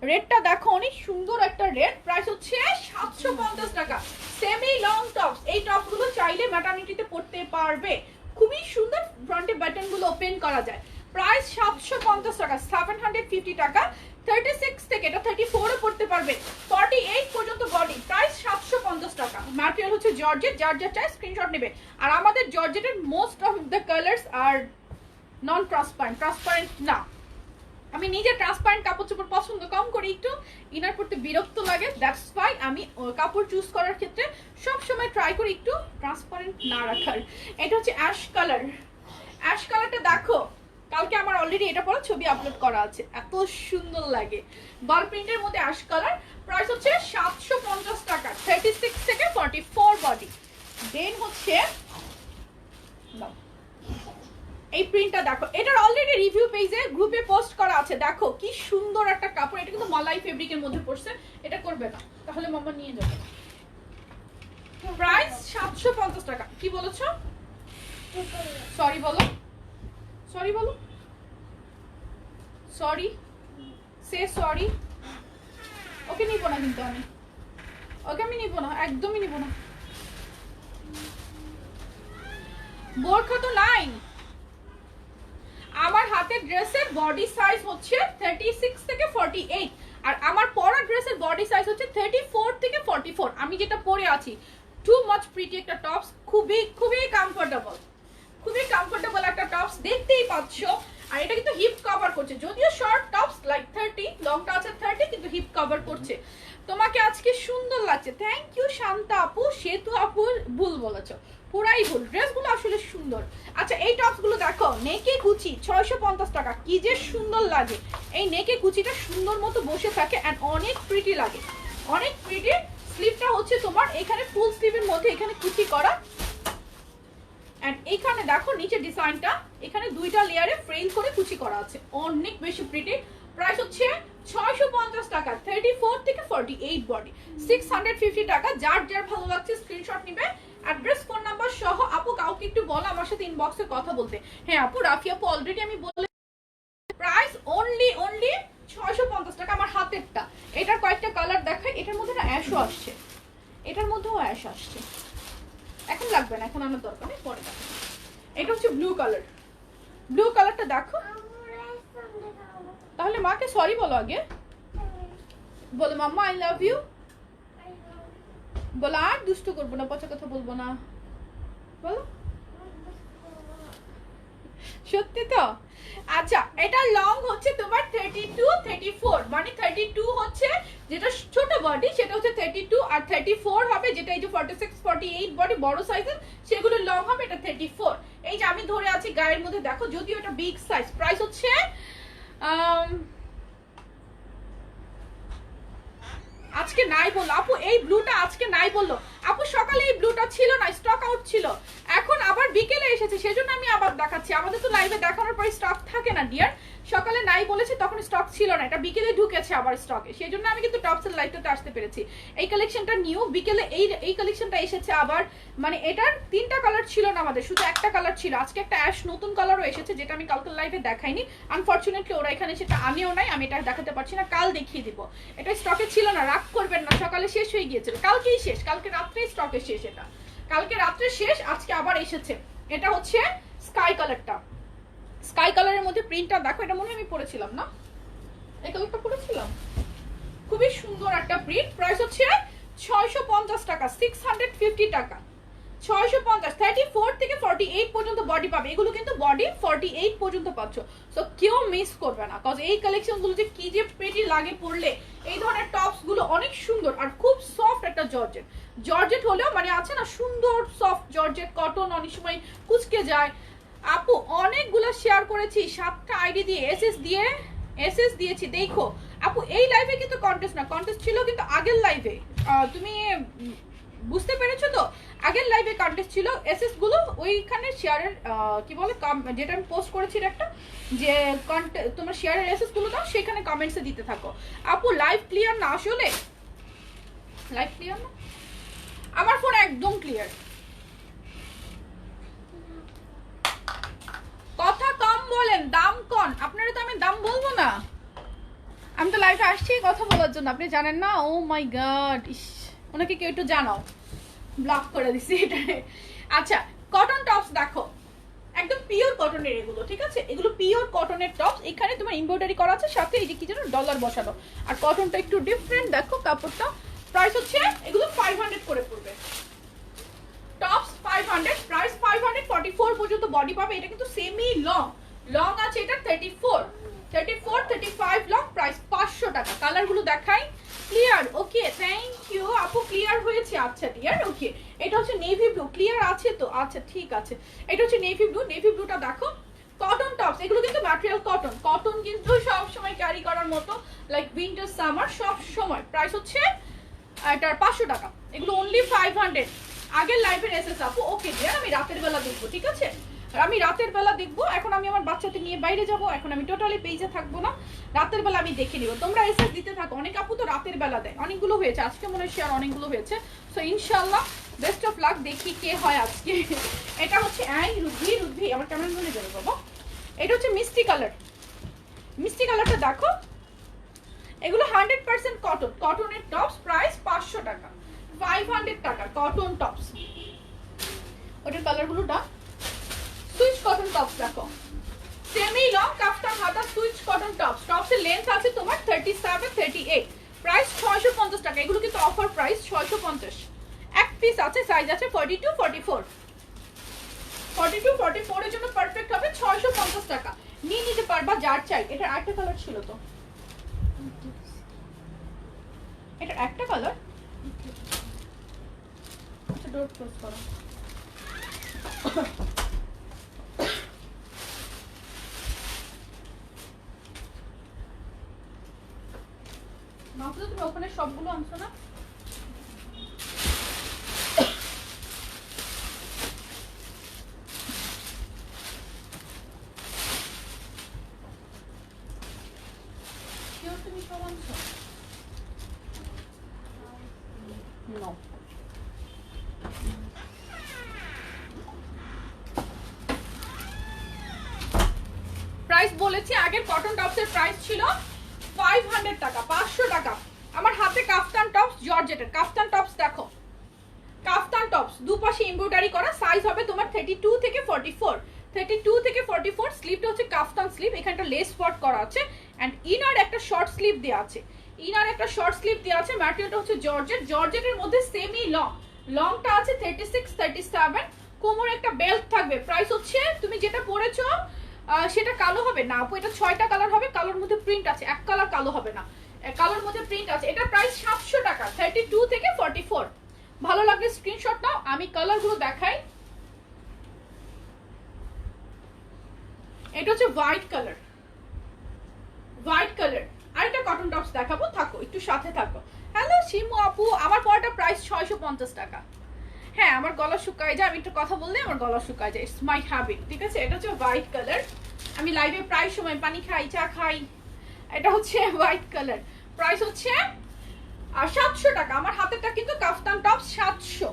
[SPEAKER 1] রেডটা দেখো, অনেক সুন্দর একটা রেড। প্রাইস হচ্ছে 750 টাকা। সেমি লং টপস, এই টপগুলো চাইলে ম্যাটারনিটিতে পড়তে পারবে, খুবই সুন্দর। ফ্রন্টে বাটন গুলো ওপেন করা যায়। প্রাইস 750 টাকা, 750 টাকা। 36 থেকে এটা 34 এ পড়তে পারবে, 48 পর্যন্ত বডি। প্রাইস 750 টাকা। ম্যাটেরিয়াল হচ্ছে জর্জেট, যার যা চাই স্ক্রিনশট নেবে। আর আমাদের জর্জেটের মোস্ট অফ দ্য কালার্স আর নন ট্রান্সপারেন্ট, ট্রান্সপারেন্ট না। আমি নিজে ট্রান্সপারেন্ট কাপড় চোপড় পছন্দ কম করি, একটু ইনার পড়তে বিরক্ত লাগে, দ্যাটস ওয়াই আমি কাপড় চুজ করার ক্ষেত্রে সবসময় ট্রাই করি একটু ট্রান্সপারেন্ট না রাখার। এটা হচ্ছে অ্যাশ কালার, অ্যাশ কালারটা দেখো, কালকে আমার অলরেডি এটা পরে ছবি আপলোড করা আছে, এত সুন্দর লাগে। বাল প্রিন্টের মধ্যে অ্যাশ কালার, প্রাইস হচ্ছে 750 টাকা, 36 থেকে 44 বডি। দেন হচ্ছে এই প্রিন্টটা দেখো, এটার অলরেডি রিভিউ পেজে গ্রুপে পোস্ট করা আছে। দেখো কি সুন্দর একটা কাপড়, এটা কিন্তু মালাই ফেব্রিকের মধ্যে পড়ছে। এটা করবে না তাহলে মামা নিয়ে যাবে। প্রাইস 750 টাকা। কি বলেছো? সরি বলো, সরি বলো, সরি, সে সরি। ওকে নিব না কিন্তু আমি, ওকে আমি নিব না, একদমই নিব না। বোরখা তো নাই আমার হাতের ড্রেসের বডি সাইজ হচ্ছে 36 থেকে 48, আর আমার পরা ড্রেসের বডি সাইজ হচ্ছে 34 থেকে 44। আমি যেটা পরে আছি টু মাচ প্রিটি একটা টপস, খুবই খুবই কমফোর্টেবল, খুবই কমফোর্টেবল একটা টপস, দেখতেই পাচ্ছ। আর এটা কিন্তু হিপ কভার করছে, যদিও শর্ট টপস লাইক 30, লংটা আছে 30, কিন্তু হিপ কভার করছে। তোমাকে আজকে সুন্দর লাগছে, থ্যাংক ইউ শান্তা আপু। সেতু আপু ভুল বলেছো, পুরাই ভুল, ড্রেসগুলো আসলে সুন্দর। আচ্ছা এই টপসগুলো দেখো, নেকে কুচি 650 টাকা, কি যে সুন্দর লাগে। এই নেকে কুচিটা সুন্দর মতো বসে থাকে এন্ড অনেক প্রিটি লাগে, অনেক প্রিটি। স্লিভটা হচ্ছে তোমার এখানে ফুল স্লিভের মধ্যে এখানে কুচি করা, এন্ড এখানে দেখো নিচে ডিজাইনটা, এখানে দুইটা লেয়ারে ফ্রেল করে কুচি করা আছে, অনেক বেশি প্রিটি। প্রাইস হচ্ছে 650 টাকা, 34 থেকে 48 বডি, 650 টাকা। যার যার ভালো লাগছে স্ক্রিনশট নিবে, অ্যাড্রেস ফোন নাম্বার সহ। আপু কাউকে একটু বলো আমার সাথে ইনবক্সে কথা বলতে। হ্যাঁ আপু, রাফি আপু অলরেডি আমি বলে। প্রাইস অনলি 650 টাকা আমার হাতেরটা। এটার কয়েকটা কালার দেখাই, এটার মধ্যে না অ্যাশও আসছে, এটার মধ্যেও অ্যাশ আসছে। এখন লাগবে না, এখন আমার দরকার নেই, পরে দেখো। এটা হচ্ছে ব্লু কালার, ব্লু কালারটা দেখো। তাহলে মাকে সরি বলো আগে, বলো মাম্মা আই লাভ ইউ, বলো আর দুষ্ট করবো না, পচা কথা বলবো না, বলো সত্যি তো। আচ্ছা এটা লং হচ্ছে তোমার 32 34, মানে 32 হচ্ছে যেটা ছোট বডি সেটা হচ্ছে 32, আর 34 হবে যেটা এই যে 46 48 বডি বড় সাইজের, সেগুলো লং হবে, এটা 34। এই যে আমি ধরে আছি গায়ের মধ্যে দেখো, যদিও এটা বিগ সাইজ। প্রাইস হচ্ছে আজকে নাই বললো আপু, এই ব্লুটা আজকে নাই বললো আপু। সকালে এই ব্লুটা ছিল না, স্টক আউট ছিল, এখন আবার বিকেলে এসেছে, সেজন্য আমি আবার দেখাচ্ছি। আমাদের তো লাইভে দেখানোর পরে স্টক থাকে না ডিয়ার, সকালে নাই বলেছে তখন স্টক ছিল না, এটা বিকেলে ঢুকেছে আবার স্টকে, সেজন্য আমি কিন্তু টপসের লাইভটাতে আসতে পেরেছি। এই কালেকশনটা নিউ, বিকেলে এই কালেকশনটা এসেছে আবার, মানে এটার 3টা কালার ছিল না আমাদের, শুধু একটা কালার ছিল। আজকে একটা অ্যাশ নতুন কালারও এসেছে, যেটা আমি কালকে লাইভে দেখাইনি, আনফরচুনেটলি ওরা এখানে সেটা আনেও নাই, আমি এটা দেখাতে পারছি না, কাল দেখিয়ে দিব। এটা স্টকে ছিল না, রাগ করবেন না, সকালে শেষ হয়ে গিয়েছিল, কালকেই শেষ, কালকে রাত্রে স্টকে শেষ, এটা কালকে রাত্রে শেষ, আজকে আবার এসেছে। এটা হচ্ছে স্কাই কালারটা, স্কাই কালারের মধ্যে প্রিন্টটা দেখো, এটা মনে হয় আমি পরেছিলাম না, এই কালারটা পরেছিলাম, খুবই সুন্দর একটা প্রিন্ট। প্রাইস হচ্ছে 650 টাকা, 650 টাকা, 650, 34 থেকে 48 পর্যন্ত বডি পাবে, এগুলো কিন্তু বডি 48 পর্যন্ত পাচ্ছ, সো কেউ মিস করবে না, কজ এই কালেকশন গুলো যে কি যে প্রিটি লাগে পরলে। এই ধরনের টপস গুলো অনেক সুন্দর আর খুব সফট একটা জর্জেট, জর্জেট হলেও মানে আছে না সুন্দর সফট জর্জেট, কটন অনেক সময় কুচকে যায়। আপু অনেকগুলো শেয়ার করেছি, 7টা আইডি দিয়ে এসএস দিয়েছি, দেখো আপু। এই লাইভে কিন্তু কন্টেস্ট না, কন্টেস্ট ছিল কিন্তু আগের লাইভে, তুমি বুঝতে পেরেছো তো, আগের লাইভে কন্টেস্ট ছিল, এসএস গুলো ওইখানে শেয়ারের কি বলে যেটা আমি পোস্ট করেছি একটা, যে তোমার শেয়ারের এসএস গুলো দাও, সেখানে কমেন্টসে দিতে থাকো। আপু লাইভ ক্লিয়ার না, আসলে লাইভ ক্লিয়ার না, আমার ফোন একদম ক্লিয়ার। কথা কম বলেন, দাম কম, আপনারা তো আমি দাম বলবো না, আমি তো লাইভে আসছি কথা বলার জন্য, আপনি জানেন না। ও মাই গড, ইস, ওনাকে কেউ একটু জানাও, ব্লক করে দিছি এটা। আচ্ছা কটন টপস দেখো, একদম পিওর কটনের এগুলো, ঠিক আছে, এগুলো পিওর কটনের টপস, এখানে তোমার এমব্রয়ডারি করা আছে, সাথে এই যে কি যেন ডলার বসানো, আর কটনটা একটু ডিফারেন্ট দেখো কাপড়টা। প্রাইস হচ্ছে এগুলো 500 করে পড়বে, টপস 500, প্রাইস 544 পর্যন্ত বডি পাবে। এটা কিন্তু সেমি লং, লং আছে এটা 34 35 লং, প্রাইস 500 টাকা। কালারগুলো দেখাই, ক্লিয়ার, ওকে থ্যাংক ইউ আপু, ক্লিয়ার হয়েছে, আচ্ছা ডিয়ার, ওকে। এটা হচ্ছে নেভি ব্লু, ক্লিয়ার আছে তো, আচ্ছা ঠিক আছে। এটা হচ্ছে নেভি ব্লু, নেভি ব্লুটা দেখো, কটন টপস, এগুলো কিন্তু ম্যাটেরিয়াল কটন, কটন কিন্তু সব সময় ক্যারি করার মতো, লাইক উইন্টার সামার সব সময়। প্রাইস হচ্ছে এটার 500 টাকা, এগুলো অনলি 500। আগের লাইভের এসএস আপু, ওকে ডিয়ার আমি রাতের বেলা দেখবো, ঠিক আছে আমি রাতের বেলা দেখবো। এখন আমি আমার বাচ্চাদের নিয়ে বাইরে যাব, এখন আমি টোটালি পেজে থাকবো না, রাতের বেলা আমি দেখে নিব। তোমরা এসএস দিতে থাকো, অনেক আপু তো রাতের বেলা দেয়, অনেকগুলো হয়েছে আজকে মনে হয় শেয়ার অনেকগুলো হয়েছে। সো ইনশাআল্লাহ বেস্ট অফ লাক, দেখি কে হয় আজকে। এটা হচ্ছে রুদ্ধি আমার কেমন মনে যাবে বাবা। এটা হচ্ছে মিষ্টি কালার, মিষ্টি কালারটা দেখো, এগুলো 100% কটন, কটনের টপস, প্রাইস 500 টাকা, 500 টাকা কটন টপস। ওটার কালারগুলোটা সুইচ কটন টপস দেখো, সেমি লং কাফতান হাতা সুইচ কটন টপস, টপসের লেন্থ আছে তোমার 37 38, প্রাইস 650 টাকা। এগুলো কিন্তু অফার প্রাইস 650, এক পিস আছে, সাইজ আছে 42 44, 42 44 এর জন্য পারফেক্ট হবে, 650 টাকা নিয়ে নিতে পারবা যার চাই। এটার আরেকটা কালার ছিল তো, এটার একটা কালার, আচ্ছা ডোর ক্লোজ করো। মাহফুজা তুমি ওখানে সবগুলো আনছো না? তুমি সব আনছো? No. প্রাইস বলেছি, আগের কটন টপসের প্রাইস ছিল 500 টাকা, 500 টাকা। আমার হাতে কাফতান টপস, জর্জেটের কাফতান টপস দেখো, কাফতান টপস দুপাশে এমব্রয়ডারি করা, সাইজ হবে তোমার 32 থেকে 44, 32 থেকে 44। স্লিভটা হচ্ছে কাফতান স্লিভ, এখানটা লেস ওয়ার্ক করা আছে, এন্ড ইনার একটা শর্ট স্লিভ দেওয়া আছে, ইনার একটা শর্ট স্লিভ দেওয়া আছে। ম্যাটেরিয়ালটা হচ্ছে জর্জেট, জর্জেটের মধ্যে সেমি লং, লংটা আছে 36 37, কোমরে একটা বেল্ট থাকবে। প্রাইস হচ্ছে, তুমি যেটা পরেছো সেটা কালো হবে না আপু, এটা 6টা কালার হবে, কালোর মধ্যে প্রিন্ট আছে, এক কালার কালো হবে না, কালোর মধ্যে প্রিন্ট আছে। এটা প্রাইস 700 টাকা, 32 থেকে 44। ভালো লাগলে স্ক্রিনশট নাও, আমি কালারগুলো দেখাই। এটা হচ্ছে হোয়াইট কালার, হোয়াইট কালার। আরেকটা কটন টপস দেখাবো, থাকো একটু সাথে থাকো। হ্যালো শিমু আপু, আমার পরটা প্রাইস 650 টাকা। হ্যাঁ আমার গলা শুকায় যায়, আমি একটু কথা বললে আমার গলা শুকায় যায়, ইটস মাই হ্যাবিট, ঠিক আছে। এটা হচ্ছে হোয়াইট কালার, আমি লাইভে প্রায় সময় পানি খাই, চা খাই। এটা হচ্ছে হোয়াইট কালার, প্রাইস হচ্ছে 700 টাকা। আমার হাতেরটা কিন্তু কাফতান টপস 700।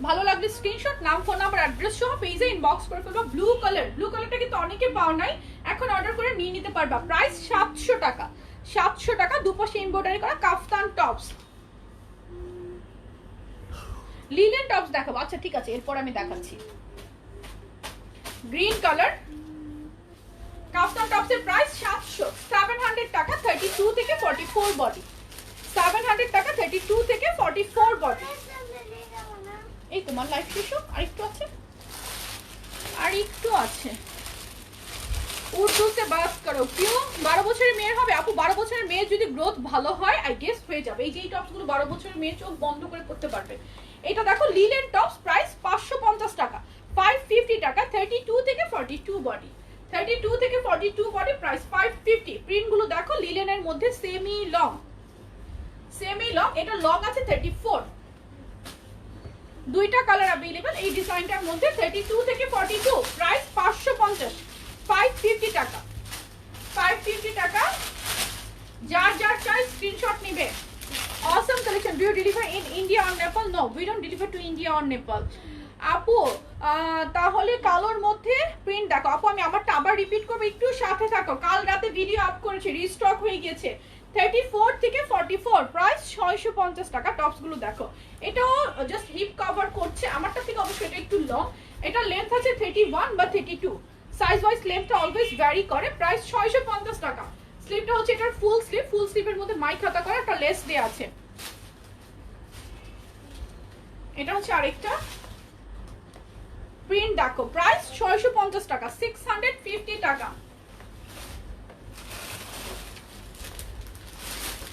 [SPEAKER 1] ভালো লাগলে স্ক্রিনশট, নাম ফোন নাম্বার অ্যাড্রেস সহ পেজে ইনবক্স করে ফেলবো। ব্লু কালার, ব্লু কালারটা কিন্তু অনেকে পাও নাই, এখন অর্ডার করে নিয়ে নিতে পারবা। প্রাইস 700 টাকা, 700 টাকা, দুপাশে এমব্রয়ডারি করা কাফতান টপস। লিনেন টপস দেখাবো, আচ্ছা ঠিক আছে, এরপর আমি দেখাচ্ছি। গ্রিন কালার কাফতান টপসের প্রাইস 700, 700 টাকা, 32 থেকে 44 বডি, 700 টাকা, 32 থেকে 44 বডি। এই তোমার লাইফ শেষ হোক, আরেকটু আছে, আর একটু আছে। উর্দু সে বাত করো, কেউ 12 বছরের মেয়ের হবে আপু? 12 বছরের মেয়ের যদি গ্রোথ ভালো হয় আই গেস হয়ে যাবে। এই যে এই টপসগুলো 12 বছরের মেয়ে চোখ বন্ধ করে পড়তে পারবে। এটা দেখো লিনেন টপস, প্রাইস 550 টাকা, 550 টাকা, 32 থেকে 42 বডি, 32 থেকে 42 বডি, প্রাইস 550। প্রিন্টগুলো দেখো, লিনেনের মধ্যে সেমি লং, সেমি লং, এটা লং আছে 34, দুইটা কালার अवेलेबल এই ডিজাইনটার মধ্যে, 32 থেকে 42, প্রাইস 550, 550 টাকা, 550 টাকা। যার যার চাই স্ক্রিনশট নেবে। Awesome collection. Do you deliver in India or Nepal? No, we don't deliver to India or Nepal. আপু তাহলে কালোর মধ্যে প্রিন্ট দেখো আপু, আমি আমারটা আবার রিপিট করবো, একটু সাথে থাকো। কাল রাতে ভিডিও আপ করেছি, রিস্টক হয়ে গেছে। 34 থেকে 44, প্রাইস 650 টাকা। টপস গুলো দেখো, এটাও জাস্ট হিপ কভার করছে, আমারটা থেকে অবশ্যই এটা একটু লং। এটা লেন্থ আছে 31 বা 32, সাইজ ওয়াইজ লেন্থটা অলওয়েজ ভ্যারি করে। প্রাইস 650 টাকা। স্লিভটা হচ্ছে এটার ফুল স্লিভ, ফুল স্লিভের মধ্যে মাইক হাতা করা, একটা লেস দেয়া আছে। এটা হচ্ছে আরেকটা প্রিন্ট দেখো, প্রাইস 650 টাকা, 650 টাকা।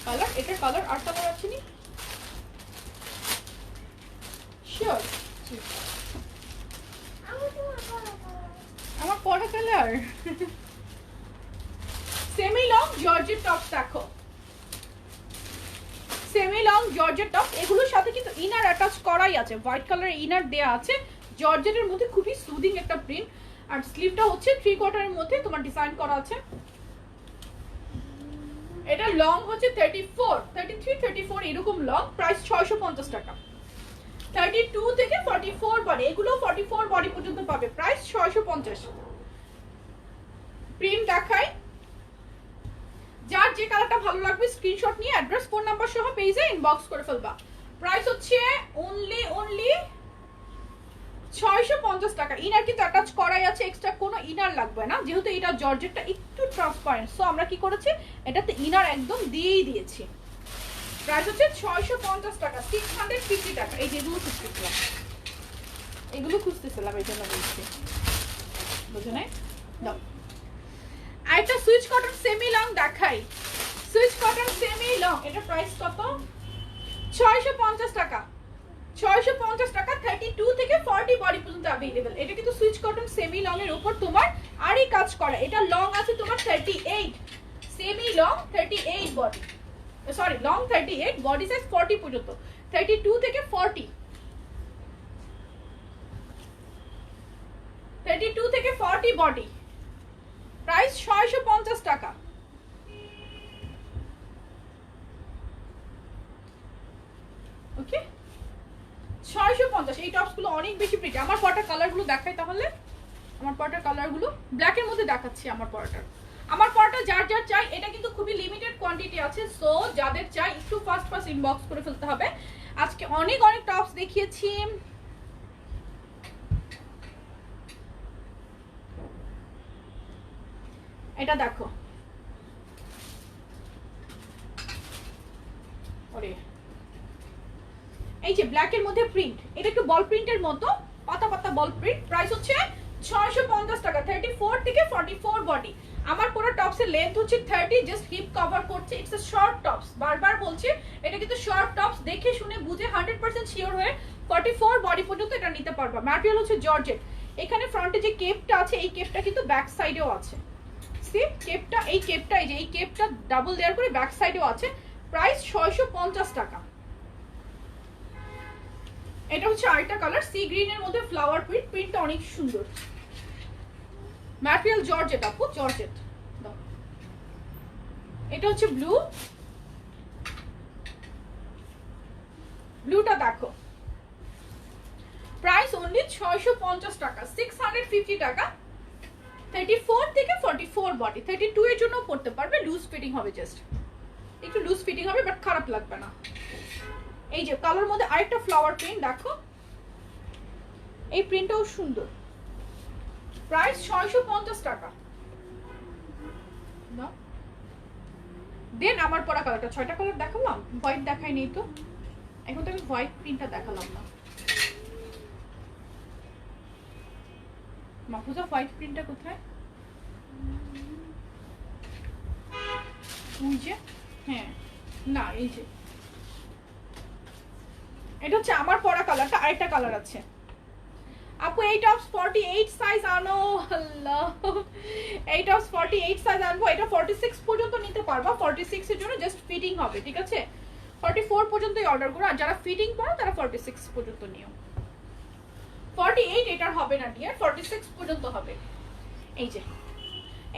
[SPEAKER 1] কালার, এটার কালার আর কালার আছে নি শিওর? আমার পরা colour semi long georgette top দেখো, সেমি লং জর্জেট টপ, এগুলোর সাথে কিন্তু ইনার অ্যাটাচ করাই আছে, হোয়াইট কালারের ইনার দেয়া আছে, জর্জেটের মধ্যে খুবই সুদিং একটা প্রিন্ট, আর স্লিভটা হচ্ছে 3/4 মধ্যে তোমার ডিজাইন করা আছে। এটা লং হচ্ছে 34, 33, 34 এরকম লং, প্রাইস 650 টাকা। 32 থেকে 44 বডি, এগুলো 44 বডি পর্যন্ত পাবে, প্রাইস 650। প্রিন্ট দেখাই, যার যে কালারটা ভালো লাগবে স্ক্রিনশট নিয়ে অ্যাড্রেস ফোন নাম্বার সহ পেজে ইনবক্স করে ফেলবা। প্রাইস হচ্ছে অনলি 650 টাকা। ইনার কিন্তু অ্যাটাচ করাই আছে, এক্সট্রা কোনো ইনার লাগবে না, যেহেতু এটা জর্জেটটা একটু ট্রান্সপারেন্ট, সো আমরা কি করেছি এটাতে ইনার একদম দিয়েই দিয়েছি। প্রাইস হচ্ছে 650 টাকা, 650 টাকা। এই যেগুলো খুঁজতেছিলাম, এগুলো খুঁজতেছিলাম, এই জন্য বলছি, বুঝো নাই? দাও আরেকটা সুইচ কটন সেমি লং দেখাই, সুইচ কটন সেমি লং, এটা প্রাইস কত? 650 টাকা, 650 টাকা। 32 থেকে 40 বডি পর্যন্ত अवेलेबल। এটা কিন্তু সুইচ কটন সেমি লং এর উপর তোমার আরই কাজ করা, এটা লং আছে তোমার 38, semi long 38 body, sorry long 38, body size 40 পর্যন্ত, 32 থেকে 40, 32 থেকে 40 বডি, প্রাইস 650 টাকা। ওকে 650। এই টপস গুলো অনেক বেশি প্রিটি। আমার পরাটার কালার গুলো দেখাই তাহলে, আমার পরাটার কালার গুলো ব্ল্যাক এর মধ্যে দেখাচ্ছি। আমার পরাটা যার যার চাই, এটা কিন্তু খুবই লিমিটেড কোয়ান্টিটি আছে, সো যাদের চাই একটু ফাস্ট ইনবক্স করে ফেলতে হবে। আজকে অনেক টপস দেখিয়েছি, এটা দেখো, ওরে এই যে ব্ল্যাক এর মধ্যে প্রিন্ট, এটা একটু বল প্রিন্টের মতো, পাতা পাতা বল প্রিন্ট, প্রাইস হচ্ছে 650 টাকা। 34 থেকে 44 বডি। আমার পুরো টপসের লেন্থ হচ্ছে 30, জাস্ট হিপ কভার করছে, ইটস আ শর্ট টপস, বারবার বলছি এটা কিন্তু শর্ট টপস, দেখে শুনে বুঝে 100% শিওর হয়ে 44 বডি পর্যন্ত এটা নিতে পারবা। ম্যাটেরিয়াল হচ্ছে জর্জেট। এখানে ফ্রন্টে যে কেপটা আছে, এই কেপটা কিন্তু ব্যাক সাইডেও আছে, সি কেপটা, এই কেপটা, এই যে এই কেপটা ডাবল লেয়ার করে ব্যাক সাইডেও আছে। প্রাইস 650 টাকা। এটা হচ্ছে আরেকটা কালার, সি গ্রিন এর মধ্যে ফ্লাওয়ার প্রিন্ট, প্রিন্টটা অনেক সুন্দর, ম্যাটেরিয়াল জর্জেট আপু, জর্জেট। এটা হচ্ছে ব্লু, ব্লুটা দেখো, প্রাইস অনলি 650 টাকা, 650 টাকা। 34 থেকে 44 বডি, 32 এর জন্য পড়তে পারবে, লুজ ফিটিং হবে, জাস্ট একটু লুজ ফিটিং হবে, বাট খারাপ লাগবে না। এই যে কালার মধ্যে আরেকটা ফ্লাওয়ার প্রিন্ট দেখো, এই প্রিন্টটাও সুন্দর, প্রাইস 650 টাকা। দেন আমার পরা কালারটা, 6টা কালার দেখালাম, হোয়াইট দেখাই নেই তো, এখন তো আমি হোয়াইট প্রিন্টটা দেখালাম না। মাফুজা হোয়াইট প্রিন্টটা কোথায়? ওই যে, হ্যাঁ না এই যে, এটা হচ্ছে আমার পরা কালারটা, আরেকটা কালার আছে আপু। এই টপস 48 সাইজ আনো, আল্লাহ, এই টপস 48 সাইজ আনবো, এটা 46 পর্যন্ত নিতে পারবা, 46 এর জন্য জাস্ট ফিটিং হবে, ঠিক আছে? 44 পর্যন্তই অর্ডার করো, আর যারা ফিটিং করো তারা 46 পর্যন্ত নিও। 48 এটার হবে না ডিয়ার, 46 পর্যন্ত হবে। এই যে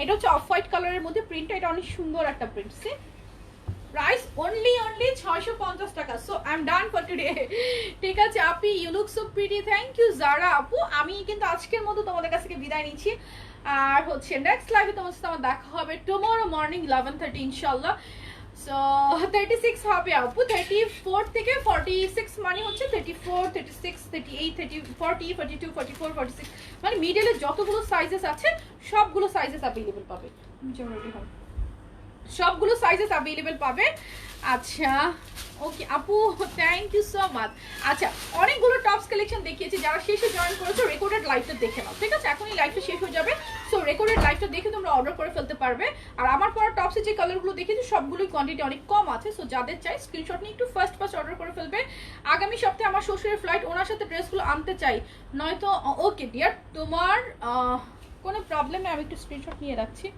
[SPEAKER 1] এটা হচ্ছে অফ হোয়াইট কালারের মধ্যে প্রিন্টটা, এটা অনেক সুন্দর একটা প্রিন্ট, সি প্রাইস অনলি 650 টাকা। So I am done for today, ঠিক আছে আপি, you look so pretty, thank you Zara আপু। আমি কিন্তু আজকের মতো তোমাদের কাছ থেকে বিদায় নিচ্ছি, আর হচ্ছে নেক্সট লাইভে তোমার সাথে আমার দেখা হবে টুমরো মর্নিং 11:30 ইনশাআল্লাহ। সো 36 হবে আপু, 34 থেকে 46 মানে হচ্ছে 34, 36, 38, 30, 40, 42, 44, 46, মানে মিডলে যতগুলো সাইজেস আছে সবগুলো সাইজেস অ্যাভেলেবল পাবে, রেডি হবে, সবগুলো সাইজেস অ্যাভেলেবল পাবে। আচ্ছা ওকে আপু, থ্যাংক ইউ সো মাচ। আচ্ছা অনেকগুলো টপস কালেকশন দেখিয়েছি, যারা শেষে জয়েন করেছো রেকর্ডেড লাইভটা দেখে নাও, ঠিক আছে? এখনই লাইভটা শেষ হয়ে যাবে, সো রেকর্ডেড লাইভটা দেখে তোমরা অর্ডার করে ফেলতে পারবে। আর আমার পরা টপসে যে কালারগুলো দেখিয়েছি সবগুলোই কোয়ান্টিটি অনেক কম আছে, সো যাদের চাই স্ক্রিনশট নিয়ে একটু ফার্স্ট অর্ডার করে ফেলবে। আগামী সপ্তাহে আমার শ্বশুরের ফ্লাইট, ওনার সাথে ড্রেসগুলো আনতে চাই, নয়তো ওকে ডিয়ার তোমার কোনো প্রবলেম নেই, আমি একটু স্ক্রিনশট নিয়ে রাখছি।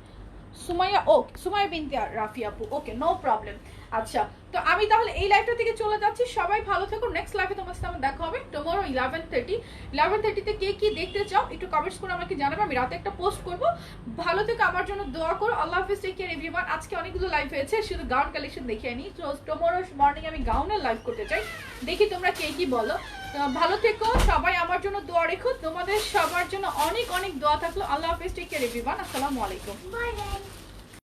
[SPEAKER 1] সুমাইয়া, ও সুমাইয়া বিনতে রাফি আপু, ওকে নো প্রবলেম। আচ্ছা, তো আমি তাহলে এই লাইভটা থেকে চলে যাচ্ছি। সবাই ভালো থেকো। নেক্সট লাইভে তোমার সাথে আমার দেখা হবে টুমরো 11:30 তে কে দেখতে চাও একটু কমেন্টস করে আমাকে জানাবে, আমি রাতে একটা পোস্ট করব। ভালো থেকো, আমার জন্য দোয়া করো। আল্লাহ হাফেজ, টেক কেয়ার এভরিওয়ান। আজকে অনেকগুলো লাইভ হয়েছে, শুধু গাউন কালেকশন দেখিয়ে নি। তো টুমরো মর্নিং আমি গাউনের লাইভ করতে চাই, দেখি তোমরা কে কি বলো। ভালো থেকো সবাই, আমার জন্য দোয়া রেখো। তোমাদের সবার জন্য অনেক অনেক দোয়া থাকলো। আল্লাহ হাফেজ, টেক কেয়ার এভরিওয়ান। আসসালামু আলাইকুম।
[SPEAKER 2] Bye, guys.